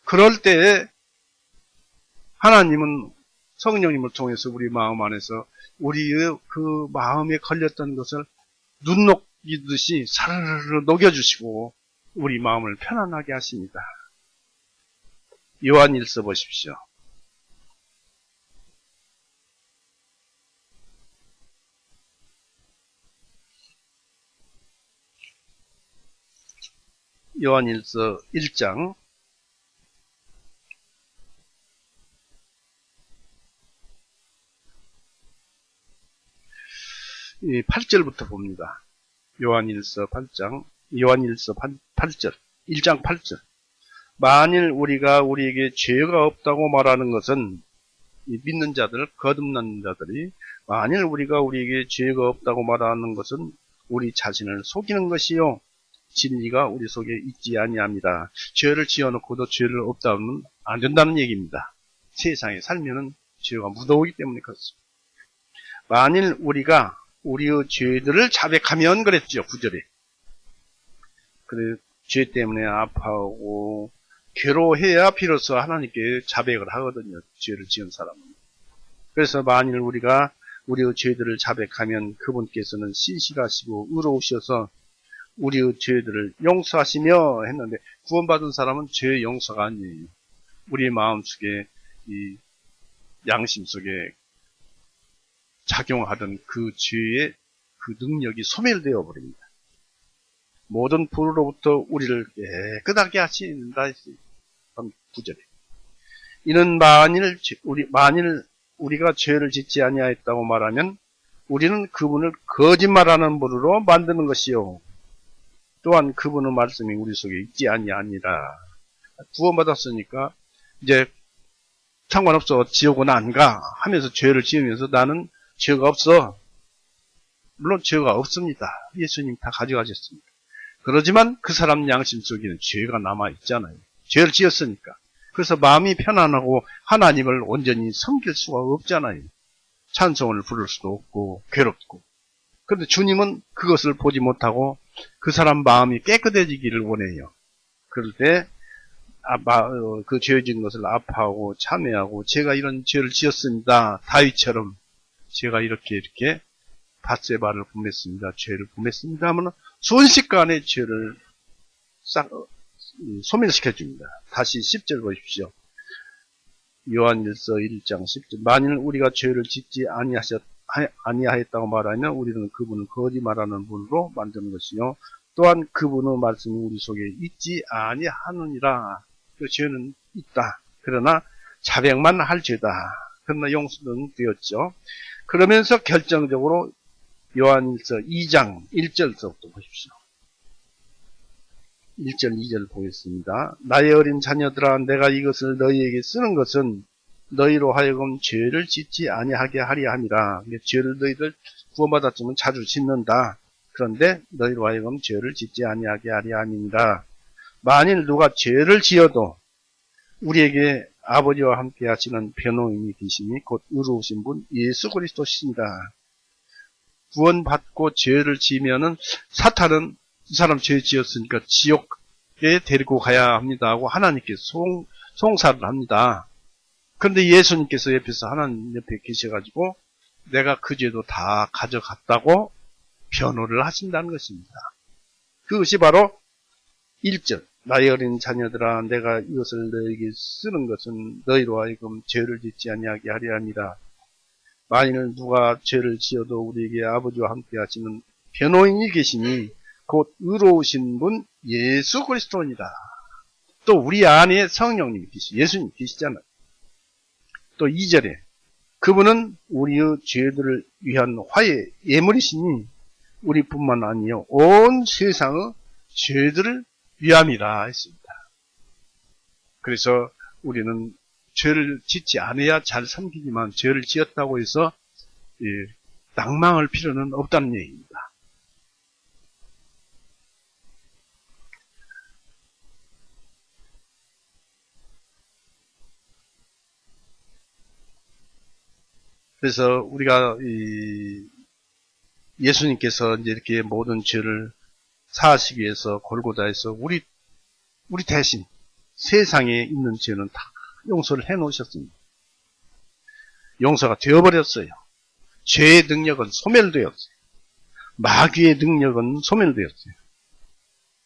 [SPEAKER 1] 그럴 때에 하나님은 성령님을 통해서 우리 마음 안에서 우리의 그 마음에 걸렸던 것을 눈 녹이듯이 사르르 녹여주시고 우리 마음을 편안하게 하십니다. 요한일서 보십시오. 요한일서 1장 8절부터 봅니다. 요한일서 8장, 요한일서 8절, 1장 8절. 만일 우리가 우리에게 죄가 없다고 말하는 것은 믿는 자들, 거듭난 자들이 만일 우리가 우리에게 죄가 없다고 말하는 것은 우리 자신을 속이는 것이요 진리가 우리 속에 있지 아니합니다. 죄를 지어놓고도 죄를 없다 하면 안 된다는 얘기입니다. 세상에 살면은 죄가 묻어오기 때문에 그렇습니다. 만일 우리가 우리의 죄들을 자백하면 그랬죠. 9절에. 그래, 죄 때문에 아파하고 괴로워해야 비로소 하나님께 자백을 하거든요. 죄를 지은 사람은. 그래서 만일 우리가 우리의 죄들을 자백하면 그분께서는 신실하시고 의로우셔서 우리의 죄들을 용서하시며 했는데 구원받은 사람은 죄의 용서가 아니에요. 우리 마음속에 이 양심 속에 작용하던 그 죄의 그 능력이 소멸되어 버립니다. 모든 불로부터 우리를 깨끗하게 하신다. 9절에. 이는 만일 우리가 죄를 짓지 아니하였다고 말하면 우리는 그분을 거짓말하는 분으로 만드는 것이요. 또한 그분의 말씀이 우리 속에 있지 아니하니라. 구원받았으니까 이제 상관없어. 지옥은 안 가 하면서 죄를 지으면서 나는 죄가 없어. 물론 죄가 없습니다. 예수님 다 가져가셨습니다. 그러지만 그 사람 양심 속에는 죄가 남아있잖아요. 죄를 지었으니까. 그래서 마음이 편안하고 하나님을 온전히 섬길 수가 없잖아요. 찬송을 부를 수도 없고 괴롭고. 그런데 주님은 그것을 보지 못하고 그 사람 마음이 깨끗해지기를 원해요. 그럴 때 그 죄 지은 것을 아파하고 참회하고 제가 이런 죄를 지었습니다. 다윗처럼 제가 이렇게 밧세바를 범했습니다. 죄를 범했습니다 하면 순식간에 죄를 싹 소멸시켜줍니다. 다시 10절 보십시오. 요한일서 1장 10절. 만일 우리가 죄를 짓지 아니하였다고 말하면 우리는 그분을 거짓말하는 분으로 만드는 것이요. 또한 그분의 말씀이 우리 속에 있지 아니하느니라. 그 죄는 있다. 그러나 자백만 할 죄다. 그러나 용서는 되었죠. 그러면서 결정적으로 요한일서 2장 1절서부터 보십시오. 1절 2절 보겠습니다. 나의 어린 자녀들아 내가 이것을 너희에게 쓰는 것은 너희로 하여금 죄를 짓지 아니하게 하려 함이라. 죄를 너희들 구원받았지만 자주 짓는다. 그런데 너희로 하여금 죄를 짓지 아니하게 하려 함이니라. 만일 누가 죄를 지어도 우리에게 아버지와 함께 하시는 변호인이 계시니 곧 의로우신 분 예수 그리스도시니라. 구원받고 죄를 지으면은 사탄은 이 사람 죄 지었으니까 지옥에 데리고 가야 합니다 하고 하나님께 송사를 합니다. 그런데 예수님께서 옆에서 하나님 옆에 계셔가지고 내가 그 죄도 다 가져갔다고 변호를 하신다는 것입니다. 그것이 바로 1절. 나의 어린 자녀들아 내가 이것을 너에게 쓰는 것은 너희로 하여금 죄를 짓지 아니하게 하려 함이라. 만일 누가 죄를 지어도 우리에게 아버지와 함께 하시는 변호인이 계시니 곧 의로우신 분 예수 그리스도니라. 또 우리 안에 성령님이 예수님 계시잖아요. 또 2절에 그분은 우리의 죄들을 위한 화해 예물이시니 우리뿐만 아니요 온 세상의 죄들을 위함이라 했습니다. 그래서 우리는 죄를 짓지 않아야 잘 섬기지만 죄를 지었다고 해서 낭망할 필요는 없다는 얘기입니다. 그래서 우리가 예수님께서 이제 이렇게 모든 죄를 사하시기 위해서 골고다에서 우리 우리 대신 세상에 있는 죄는 다 용서를 해 놓으셨습니다. 용서가 되어버렸어요. 죄의 능력은 소멸되었어요. 마귀의 능력은 소멸되었어요.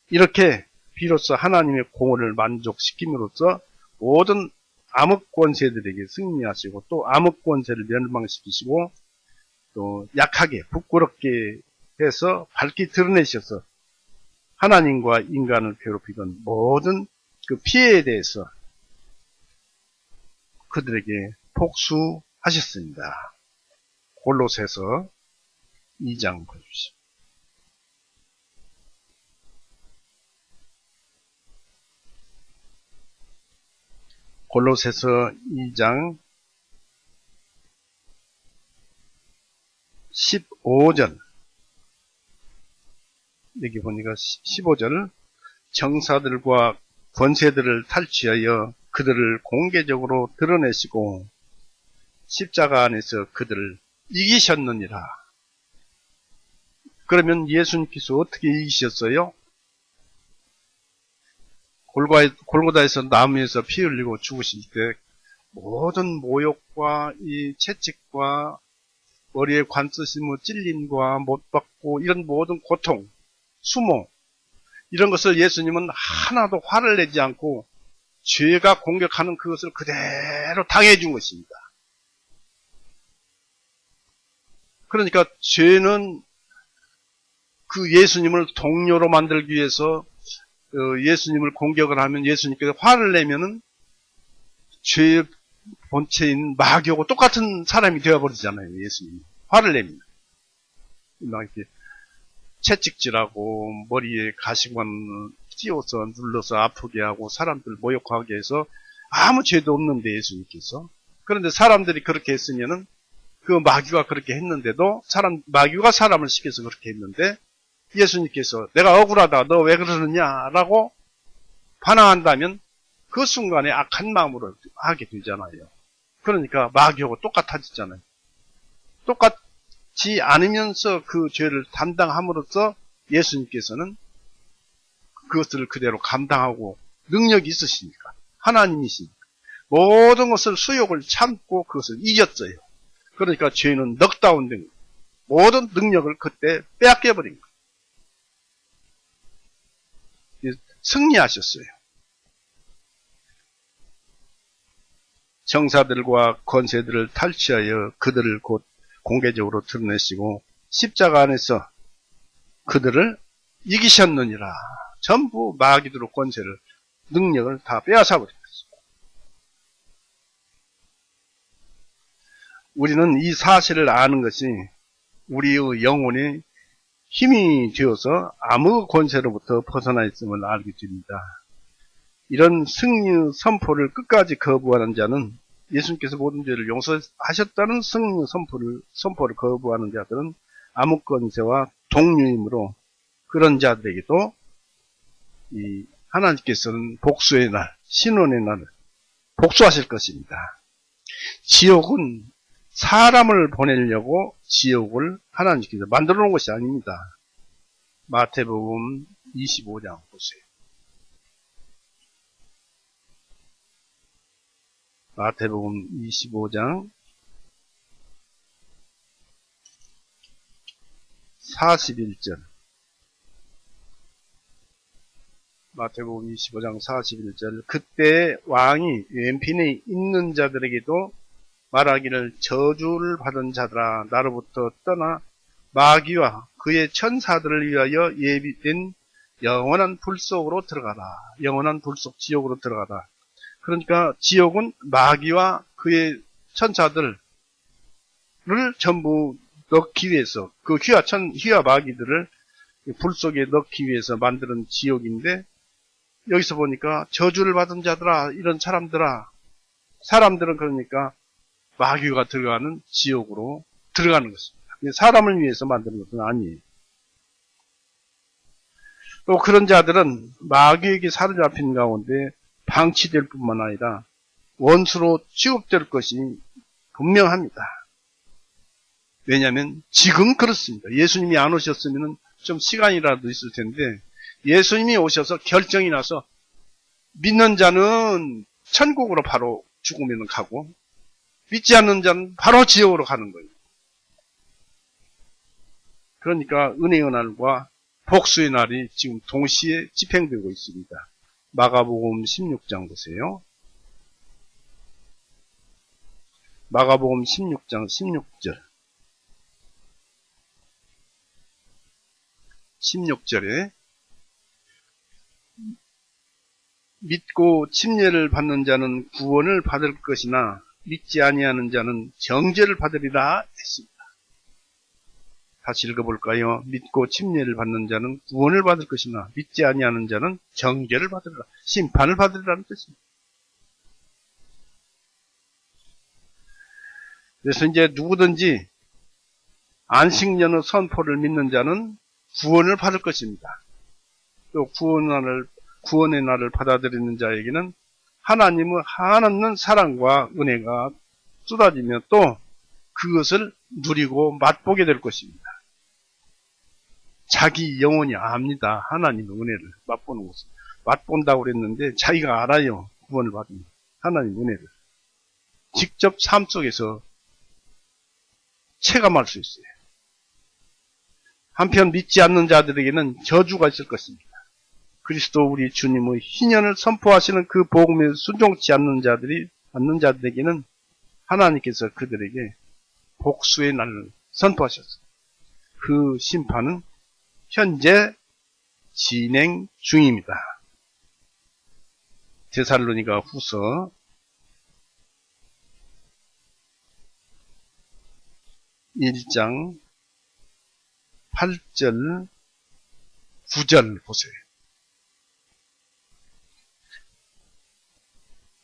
[SPEAKER 1] 이렇게 비로소 하나님의 공의를 만족시킴으로써 모든 암흑 권세들에게 승리하시고 또 암흑 권세를 멸망시키시고 또 약하게 부끄럽게 해서 밝게 드러내셔서 하나님과 인간을 괴롭히던 모든 그 피해에 대해서 그들에게 복수하셨습니다. 골로새서 2장 보십시오. 골로새서 2장 15절 여기 보니까 15절 정사들과 권세들을 탈취하여 그들을 공개적으로 드러내시고 십자가 안에서 그들을 이기셨느니라. 그러면 예수님께서 어떻게 이기셨어요? 골고다에서 나무에서 피 흘리고 죽으실 때 모든 모욕과 이 채찍과 머리에 관 쓰심으로 찔림과 못 받고 이런 모든 고통, 수모 이런 것을 예수님은 하나도 화를 내지 않고 죄가 공격하는 그것을 그대로 당해준 것입니다. 그러니까 죄는 그 예수님을 동료로 만들기 위해서 예수님을 공격을 하면 예수님께서 화를 내면은 죄의 본체인 마귀하고 똑같은 사람이 되어버리잖아요. 예수님이 화를 냅니다. 막 이렇게 채찍질하고 머리에 가시관 띄워서 눌러서 아프게 하고 사람들 모욕하게 해서 아무 죄도 없는데 예수님께서. 그런데 사람들이 그렇게 했으면은 그 마귀가 그렇게 했는데도 마귀가 사람을 시켜서 그렇게 했는데 예수님께서 내가 억울하다 너 왜 그러느냐라고 반항한다면 그 순간에 악한 마음으로 하게 되잖아요. 그러니까 마귀하고 똑같아지잖아요. 똑같지 않으면서 그 죄를 담당함으로써 예수님께서는 그것을 그대로 감당하고 능력이 있으시니까 하나님이시니까 모든 것을 수욕을 참고 그것을 이겼어요. 그러니까 죄는 넉다운된 거예요. 모든 능력을 그때 빼앗겨버린 거예요. 승리하셨어요. 정사들과 권세들을 탈취하여 그들을 곧 공개적으로 드러내시고 십자가 안에서 그들을 이기셨느니라. 전부 마귀들의 권세를 능력을 다 빼앗아 버렸습니다. 우리는 이 사실을 아는 것이 우리의 영혼이 힘이 되어서 아무 권세로부터 벗어나 있음을 알게 됩니다. 이런 승리 선포를 끝까지 거부하는 자는 예수님께서 모든 죄를 용서하셨다는 승리 선포를 거부하는 자들은 암흑 권세와 동류이므로 그런 자들에게도 이 하나님께서는 복수의 날, 신원의 날을 복수하실 것입니다. 지옥은 사람을 보내려고 지옥을 하나님께서 만들어 놓은 것이 아닙니다. 마태복음 25장 보세요. 마태복음 25장 41절 마태복음 25장 41절 그때 왕이 왼편에 있는 자들에게도 말하기를 저주를 받은 자들아 나로부터 떠나 마귀와 그의 천사들을 위하여 예비된 영원한 불 속으로 들어가라. 영원한 불 속 지옥으로 들어가라. 그러니까 지옥은 마귀와 그의 천사들을 전부 넣기 위해서 그 휘하 마귀들을 불 속에 넣기 위해서 만드는 지옥인데 여기서 보니까 저주를 받은 자들아 이런 사람들은 그러니까 마귀가 들어가는 지옥으로 들어가는 것입니다. 사람을 위해서 만드는 것은 아니에요. 또 그런 자들은 마귀에게 사로잡힌 가운데 방치될 뿐만 아니라 원수로 취급될 것이 분명합니다. 왜냐하면 지금 그렇습니다. 예수님이 안 오셨으면 좀 시간이라도 있을 텐데 예수님이 오셔서 결정이 나서 믿는 자는 천국으로 바로 죽으면 가고, 믿지 않는 자는 바로 지옥으로 가는 거예요. 그러니까 은혜의 날과 복수의 날이 지금 동시에 집행되고 있습니다. 마가복음 16장 보세요. 마가복음 16장 16절. 16절에 믿고 침례를 받는 자는 구원을 받을 것이나 믿지 아니하는 자는 정죄를 받으리라 했습니다. 다시 읽어볼까요? 믿고 침례를 받는 자는 구원을 받을 것이나 믿지 아니하는 자는 정죄를 받으리라, 심판을 받으리라는 뜻입니다. 그래서 이제 누구든지 안식년의 선포를 믿는 자는 구원을 받을 것입니다. 또 구원의 날을 받아들이는 자에게는 하나님의 한없는 사랑과 은혜가 쏟아지며 또 그것을 누리고 맛보게 될 것입니다. 자기 영혼이 압니다. 하나님의 은혜를 맛보는 것을. 맛본다고 그랬는데 자기가 알아요. 구원을 받으면 하나님의 은혜를. 직접 삶 속에서 체감할 수 있어요. 한편 믿지 않는 자들에게는 저주가 있을 것입니다. 그리스도 우리 주님의 희년을 선포하시는 그 복음에 순종치 않는 자들에게는 하나님께서 그들에게 복수의 날을 선포하셨어요. 그 심판은 현재 진행 중입니다. 데살로니가 후서 1장 8절 9절 보세요.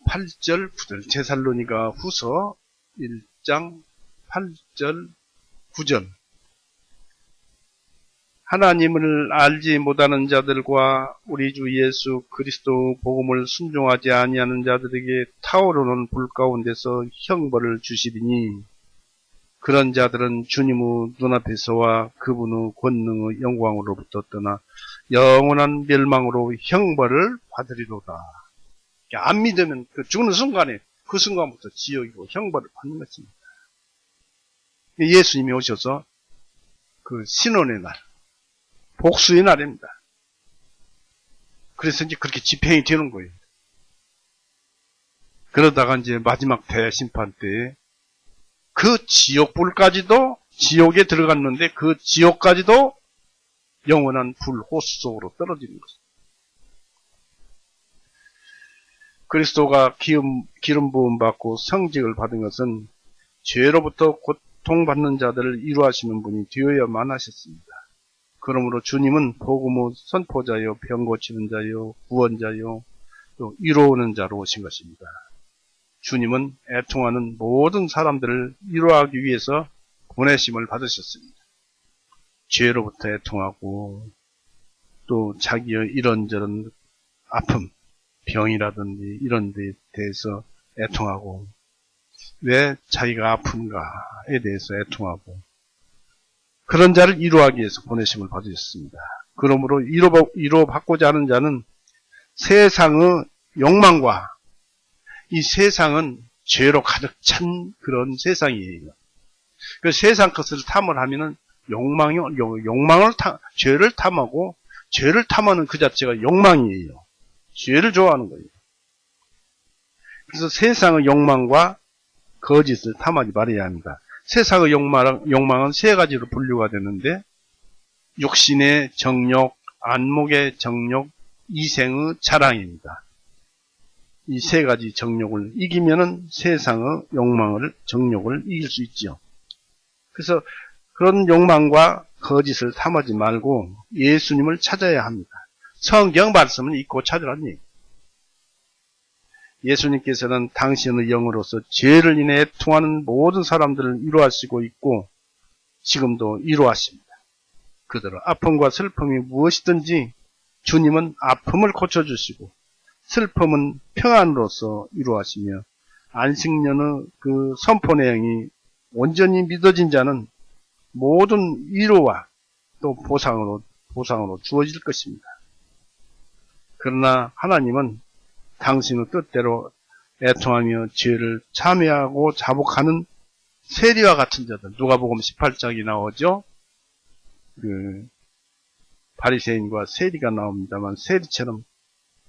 [SPEAKER 1] 8절 9절 데살로니가 후서 1장 8절 9절 하나님을 알지 못하는 자들과 우리 주 예수 그리스도 복음을 순종하지 아니하는 자들에게 타오르는 불 가운데서 형벌을 주시리니 그런 자들은 주님의 눈앞에서와 그분의 권능의 영광으로부터 떠나 영원한 멸망으로 형벌을 받으리로다. 안 믿으면 그 죽는 순간에 그 순간부터 지옥이고 형벌을 받는 것입니다. 예수님이 오셔서 그 신원의 날, 복수의 날입니다. 그래서 이제 그렇게 집행이 되는 거예요. 그러다가 이제 마지막 대심판 때에 그 지옥불까지도 지옥에 들어갔는데 그 지옥까지도 영원한 불호수 속으로 떨어지는 것입니다. 그리스도가 기름 부음 받고 성직을 받은 것은 죄로부터 고통받는 자들을 이루하시는 분이 되어야만 하셨습니다. 그러므로 주님은 복음의 선포자요, 병 고치는 자요, 구원자요, 또 이루어오는 자로 오신 것입니다. 주님은 애통하는 모든 사람들을 이루하기 위해서 보내심을 받으셨습니다. 죄로부터 애통하고 또 자기의 이런저런 아픔, 병이라든지 이런 데에 대해서 애통하고 왜 자기가 아픈가에 대해서 애통하고 그런 자를 이루하기 위해서 보내심을 받으셨습니다. 그러므로 이루받고자 하는 자는 세상의 욕망과 이 세상은 죄로 가득 찬 그런 세상이에요. 그 세상 것을 탐을 하면은 죄를 탐하고 죄를 탐하는 그 자체가 욕망이에요. 죄를 좋아하는 거예요. 그래서 세상의 욕망과 거짓을 탐하지 말아야 합니다. 세상의 욕망은 세 가지로 분류가 되는데 육신의 정욕, 안목의 정욕, 이생의 자랑입니다. 이 세 가지 정욕을 이기면은 세상의 정욕을 이길 수 있죠. 그래서 그런 욕망과 거짓을 탐하지 말고 예수님을 찾아야 합니다. 성경 말씀은 읽고 찾으라니. 예수님께서는 당신의 영으로서 죄를 인해 애통하는 모든 사람들을 위로하시고 있고 지금도 위로하십니다. 그들의 아픔과 슬픔이 무엇이든지 주님은 아픔을 고쳐주시고 슬픔은 평안으로서 위로하시며 안식년의 그 선포 내용이 온전히 믿어진 자는 모든 위로와 또 보상으로 주어질 것입니다. 그러나 하나님은 당신의 뜻대로 애통하며 죄를 참회하고 자복하는 세리와 같은 자들. 누가복음 18장이 나오죠. 바리새인과 세리가 나옵니다만, 세리처럼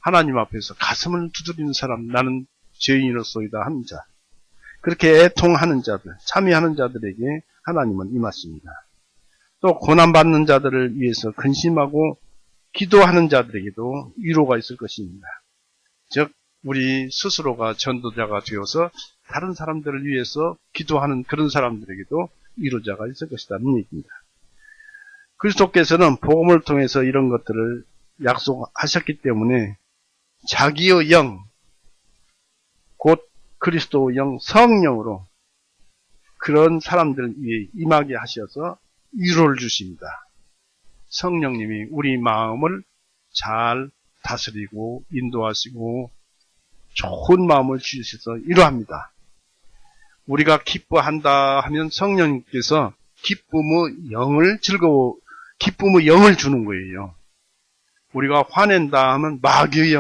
[SPEAKER 1] 하나님 앞에서 가슴을 두드리는 사람, 나는 죄인으로소이다 하는 자, 그렇게 애통하는 자들, 참여하는 자들에게 하나님은 임하십니다. 또 고난받는 자들을 위해서 근심하고 기도하는 자들에게도 위로가 있을 것입니다. 즉 우리 스스로가 전도자가 되어서 다른 사람들을 위해서 기도하는 그런 사람들에게도 위로자가 있을 것이라는 얘기입니다. 그리스도께서는 복음을 통해서 이런 것들을 약속하셨기 때문에 자기의 영, 곧 그리스도의 영, 성령으로 그런 사람들 위에 임하게 하셔서 위로를 주십니다. 성령님이 우리 마음을 잘 다스리고 인도하시고 좋은 마음을 주셔서 위로합니다. 우리가 기뻐한다 하면 성령님께서 기쁨의 영을 주는 거예요. 우리가 화낸다 하면 마귀의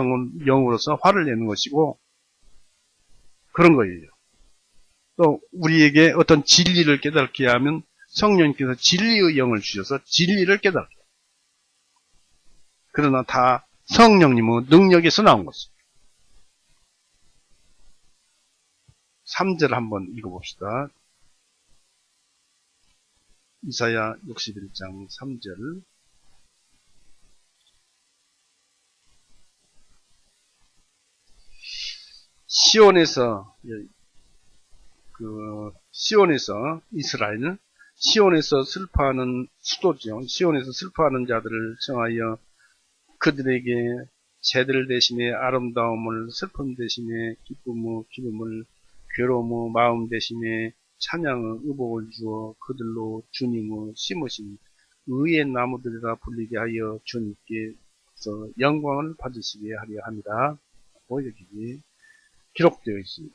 [SPEAKER 1] 영으로서 화를 내는 것이고 그런 거예요. 또 우리에게 어떤 진리를 깨닫게 하면 성령님께서 진리의 영을 주셔서 진리를 깨닫게. 그러나 다 성령님의 능력에서 나온 것입니다. 3절 한번 읽어봅시다. 이사야 61장 3절. 시온에서 이스라엘은 시온에서 슬퍼하는 수도죠. 시온에서 슬퍼하는 자들을 청하여 그들에게 제들 대신에 아름다움을, 슬픔 대신에 기쁨을, 괴로움의 마음 대신에 찬양의 의복을 주어 그들로 주님의 심으신 의의 나무들이라 불리게 하여 주님께서 영광을 받으시게 하려 합니다. 여기 기록되어 있습니다.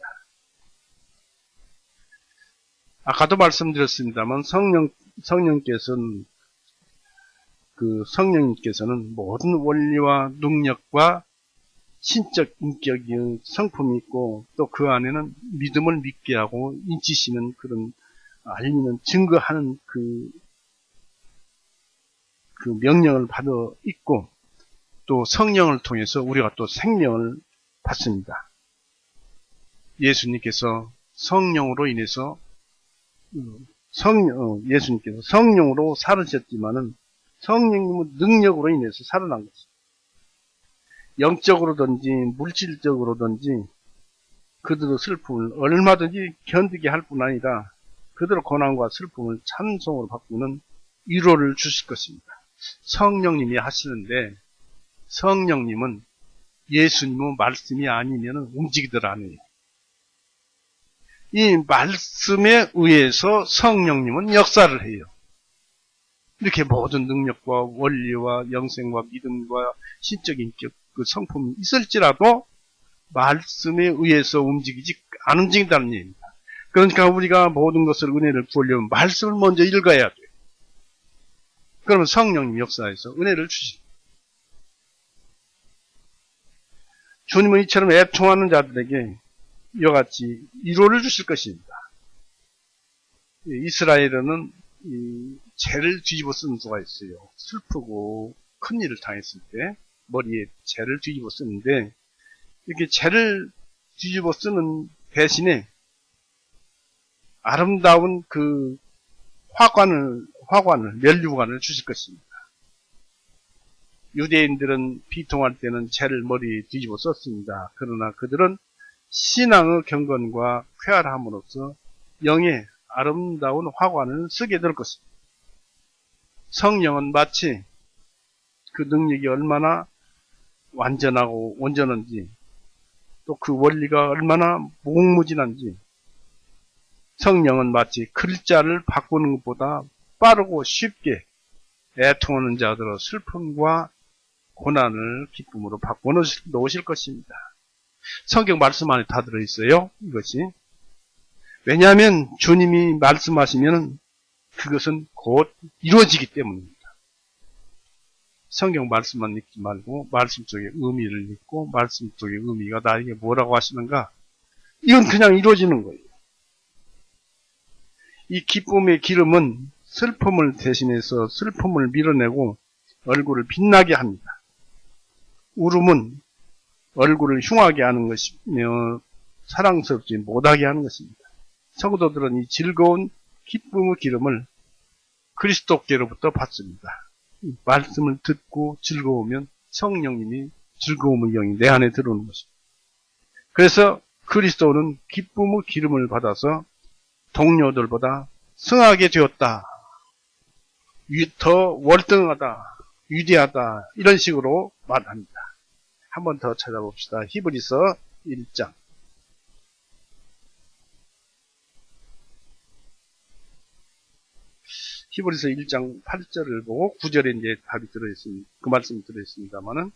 [SPEAKER 1] 아까도 말씀드렸습니다만 성령님께서는 모든 원리와 능력과 신적 인격의 성품이 있고 또 그 안에는 믿음을 믿게 하고 인치시는 그런 알리는 증거하는 그 명령을 받아 있고 또 성령을 통해서 우리가 또 생명을 받습니다. 예수님께서 성령으로 인해서 예수님께서 성령으로 살으셨지만은 성령님의 능력으로 인해서 살아난 것입니다. 영적으로든지 물질적으로든지 그들의 슬픔을 얼마든지 견디게 할 뿐 아니라 그들의 고난과 슬픔을 찬송으로 바꾸는 위로를 주실 것입니다. 성령님이 하시는데 성령님은 예수님의 말씀이 아니면 움직이들 않아요. 이 말씀에 의해서 성령님은 역사를 해요. 이렇게 모든 능력과 원리와 영생과 믿음과 신적 인격 그 성품이 있을지라도 말씀에 의해서 안 움직인다는 얘기입니다. 그러니까 우리가 모든 것을 은혜를 구하려면 말씀을 먼저 읽어야 돼요. 그러면 성령님 역사에서 은혜를 주십니다. 주님은 이처럼 애통하는 자들에게 이와 같이 위로를 주실 것입니다. 이스라엘은 죄를 뒤집어 쓰는 수가 있어요. 슬프고 큰 일을 당했을 때 머리에 죄를 뒤집어 쓰는데 이렇게 죄를 뒤집어 쓰는 대신에 아름다운 그 면류관을 주실 것입니다. 유대인들은 비통할 때는 죄를 머리에 뒤집어 썼습니다. 그러나 그들은 신앙의 경건과 쾌활함으로써 영의 아름다운 화관을 쓰게 될 것입니다. 성령은 마치 그 능력이 얼마나 완전하고 온전한지 또 그 원리가 얼마나 무궁무진한지 성령은 마치 글자를 바꾸는 것보다 빠르고 쉽게 애통하는 자들의 슬픔과 고난을 기쁨으로 바꿔놓으실 것입니다. 성경 말씀 안에 다 들어있어요. 이것이. 왜냐하면 주님이 말씀하시면 그것은 곧 이루어지기 때문입니다. 성경 말씀만 읽지 말고 말씀 속의 의미를 읽고 말씀 속의 의미가 나에게 뭐라고 하시는가? 이건 그냥 이루어지는 거예요. 이 기쁨의 기름은 슬픔을 대신해서 슬픔을 밀어내고 얼굴을 빛나게 합니다. 울음은 얼굴을 흉하게 하는 것이며 사랑스럽지 못하게 하는 것입니다. 성도들은 이 즐거운 기쁨의 기름을 그리스도께로부터 받습니다. 말씀을 듣고 즐거우면 성령님이 즐거움의 영이 내 안에 들어오는 것입니다. 그래서 그리스도는 기쁨의 기름을 받아서 동료들보다 승하게 되었다. 더 월등하다. 위대하다. 이런 식으로 말합니다. 한 번 더 찾아봅시다. 히브리서 1장. 히브리서 1장 8절을 보고 9절에 이제 답이 들어있습니다. 그 말씀이 들어있습니다만은,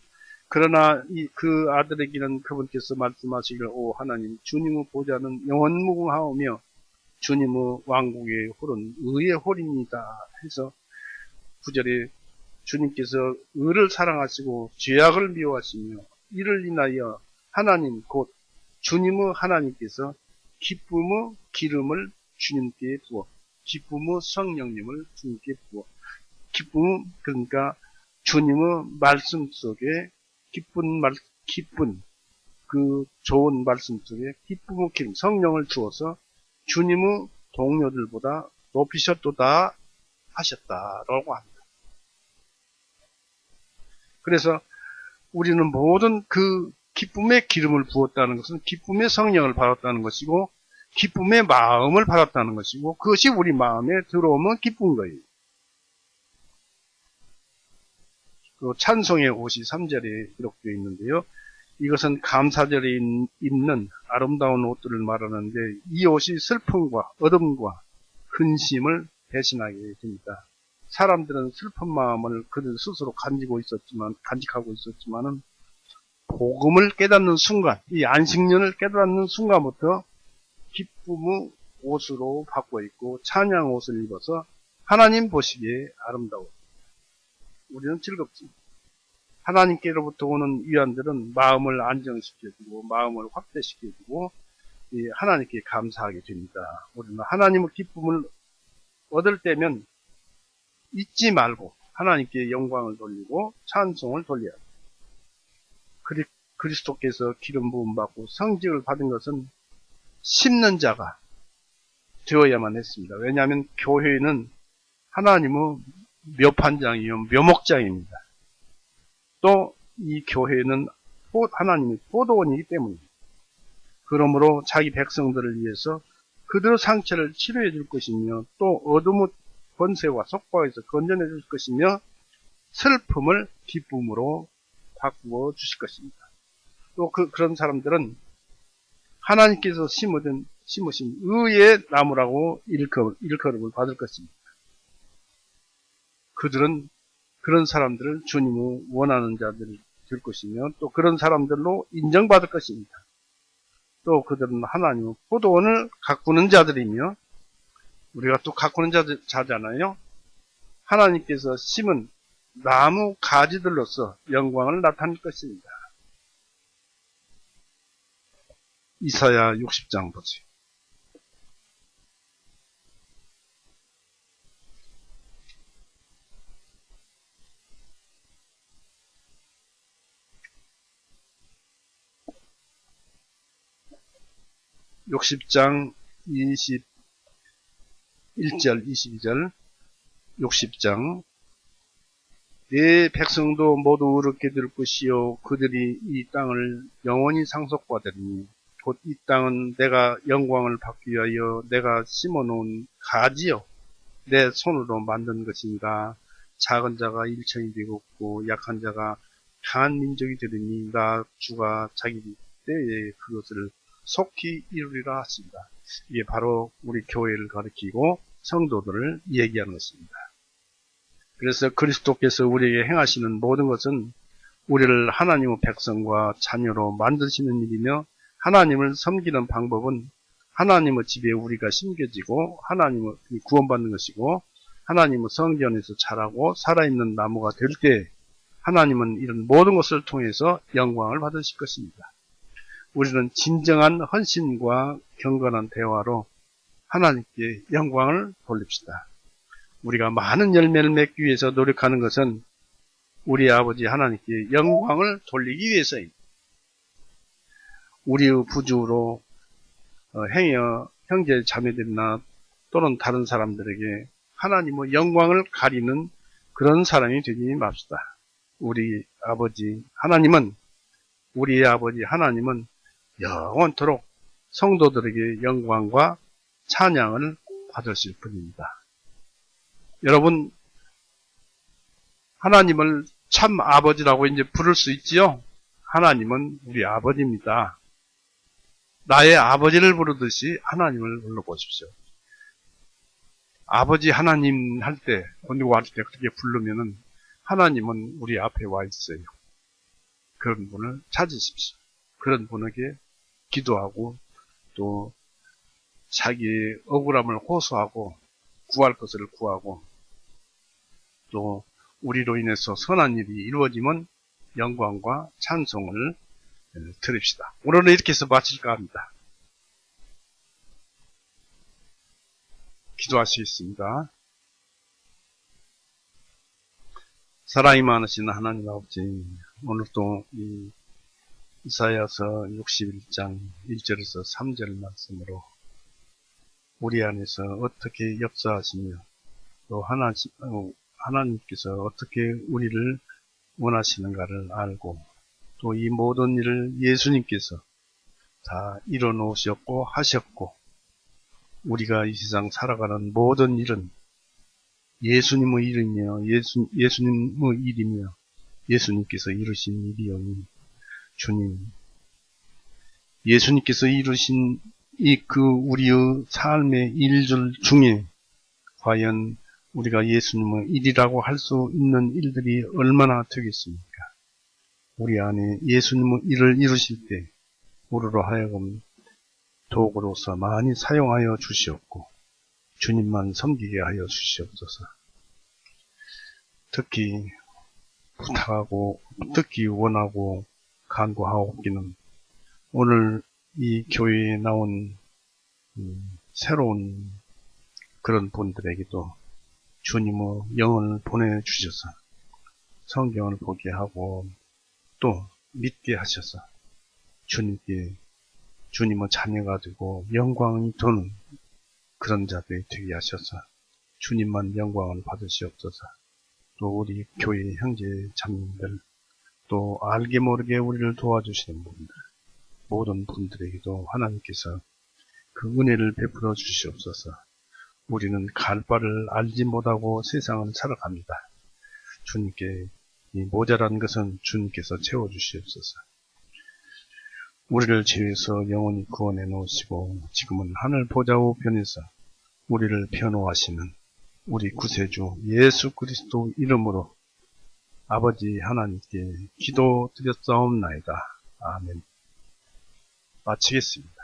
[SPEAKER 1] 그러나 그 아들에게는 그분께서 말씀하시길, 오 하나님, 주님의 보좌는 영원무궁하오며 주님의 왕국의 홀은 의의 홀입니다. 해서 9절에 주님께서 의를 사랑하시고 죄악을 미워하시며 이를 인하여 하나님 곧 주님의 하나님께서 기쁨의 기름을 주님께 부어 기쁨의 성령님을 주님께 부어 기쁨 그러니까 주님의 말씀 속에 기쁜 그 좋은 말씀 속에 기쁨의 기름 성령을 주어서 주님의 동료들보다 높이셨도다 하셨다라고 합니다. 그래서 우리는 모든 그 기쁨의 기름을 부었다는 것은 기쁨의 성령을 받았다는 것이고 기쁨의 마음을 받았다는 것이고 그것이 우리 마음에 들어오면 기쁜 거예요. 그 찬송의 옷이 3절에 기록되어 있는데요. 이것은 감사절에 입는 아름다운 옷들을 말하는데 이 옷이 슬픔과 어둠과 근심을 대신하게 됩니다. 사람들은 슬픈 마음을 그들 스스로 간직하고 있었지만은 복음을 깨닫는 순간, 이 안식년을 깨닫는 순간부터 기쁨의 옷으로 바꿔 입고 찬양 옷을 입어서 하나님 보시기에 아름다워. 우리는 즐겁습니다. 하나님께로부터 오는 위안들은 마음을 안정시켜주고 마음을 확대시켜주고 하나님께 감사하게 됩니다. 우리는 하나님의 기쁨을 얻을 때면 잊지 말고 하나님께 영광을 돌리고 찬송을 돌려야 합니다. 그리스도께서 기름 부음 받고 성직을 받은 것은 심는 자가 되어야만 했습니다. 왜냐하면 교회는 하나님의 묘판장이요 묘목장입니다. 또 이 교회는 하나님의 포도원이기 때문입니다. 그러므로 자기 백성들을 위해서 그들의 상처를 치료해 줄 것이며 또 어둠의 권세와 속박에서 건져내 줄 것이며 슬픔을 기쁨으로 바꾸어 주실 것입니다. 또 그런 사람들은 하나님께서 심으신 의의 나무라고 일컬음을 받을 것입니다. 그들은 그런 사람들을 주님의 원하는 자들이 될 것이며 또 그런 사람들로 인정받을 것입니다. 또 그들은 하나님의 포도원을 가꾸는 자들이며 우리가 또 가꾸는 자잖아요. 하나님께서 심은 나무 가지들로서 영광을 나타낼 것입니다. 이사야 60장 보세요. (60장) 21절 22절 60장 내 백성도 모두 의롭게 될 것이요 그들이 이 땅을 영원히 상속받으리니 곧 이 땅은 내가 영광을 받기 위하여 내가 심어놓은 가지요 내 손으로 만든 것인가 작은 자가 일천이 되겠고 약한 자가 강한 민족이 되리니 나 주가 자기 때에 그것을 속히 이루리라 하십니다. 이게 바로 우리 교회를 가리키고 성도들을 얘기하는 것입니다. 그래서 그리스도께서 우리에게 행하시는 모든 것은 우리를 하나님의 백성과 자녀로 만드시는 일이며 하나님을 섬기는 방법은 하나님의 집에 우리가 심겨지고 하나님의 구원받는 것이고 하나님의 성전에서 자라고 살아있는 나무가 될 때 하나님은 이런 모든 것을 통해서 영광을 받으실 것입니다. 우리는 진정한 헌신과 경건한 대화로 하나님께 영광을 돌립시다. 우리가 많은 열매를 맺기 위해서 노력하는 것은 우리 아버지 하나님께 영광을 돌리기 위해서입니다. 우리의 부주로 행여 형제 자매들이나 또는 다른 사람들에게 하나님의 영광을 가리는 그런 사람이 되지 맙시다. 우리의 아버지 하나님은 영원토록 성도들에게 영광과 찬양을 받으실 분입니다. 여러분, 하나님을 참 아버지라고 이제 부를 수 있지요? 하나님은 우리 아버지입니다. 나의 아버지를 부르듯이 하나님을 불러보십시오. 아버지 하나님 할 때, 어느 할 때 그렇게 부르면은 하나님은 우리 앞에 와 있어요. 그런 분을 찾으십시오. 그런 분에게 기도하고 또 자기의 억울함을 호소하고 구할 것을 구하고 또 우리로 인해서 선한 일이 이루어지면 영광과 찬송을 드립시다. 오늘은 이렇게 해서 마칠까 합니다. 기도하시겠습니다. 사랑이 많으신 하나님 아버지, 오늘도 이 이사야서 61장 1절에서 3절 말씀으로 우리 안에서 어떻게 역사하시며 또 하나님께서 어떻게 우리를 원하시는가를 알고 또 이 모든 일을 예수님께서 다 이뤄놓으셨고 하셨고 우리가 이 세상 살아가는 모든 일은 예수님의 일이며 예수님의 일이며 예수님께서 이루신 일이오니 주님, 예수님께서 이루신 우리의 삶의 일들 중에 과연 우리가 예수님의 일이라고 할 수 있는 일들이 얼마나 되겠습니까? 우리 안에 예수님의 일을 이루실 때 우리로 하여금 도구로서 많이 사용하여 주시옵고 주님만 섬기게 하여 주시옵소서. 특히 부탁하고 특히 원하고 간구하옵기는 오늘 이 교회에 나온 새로운 그런 분들에게도 주님의 영을 보내주셔서 성경을 보게 하고 또 믿게 하셔서 주님의 자녀가 되고 영광이 도는 그런 자들이 되게 하셔서 주님만 영광을 받으시옵소서. 또 우리 교회 형제 자매들 또 알게 모르게 우리를 도와주시는 분들 모든 분들에게도 하나님께서 그 은혜를 베풀어 주시옵소서. 우리는 갈 바를 알지 못하고 세상을 살아갑니다. 주님께 이 모자란 것은 주님께서 채워주시옵소서. 우리를 죄에서 영원히 구원해 놓으시고 지금은 하늘 보좌 우편에서 우리를 변호하시는 우리 구세주 예수 그리스도 이름으로 아버지 하나님께 기도드렸사옵나이다. 아멘. 마치겠습니다.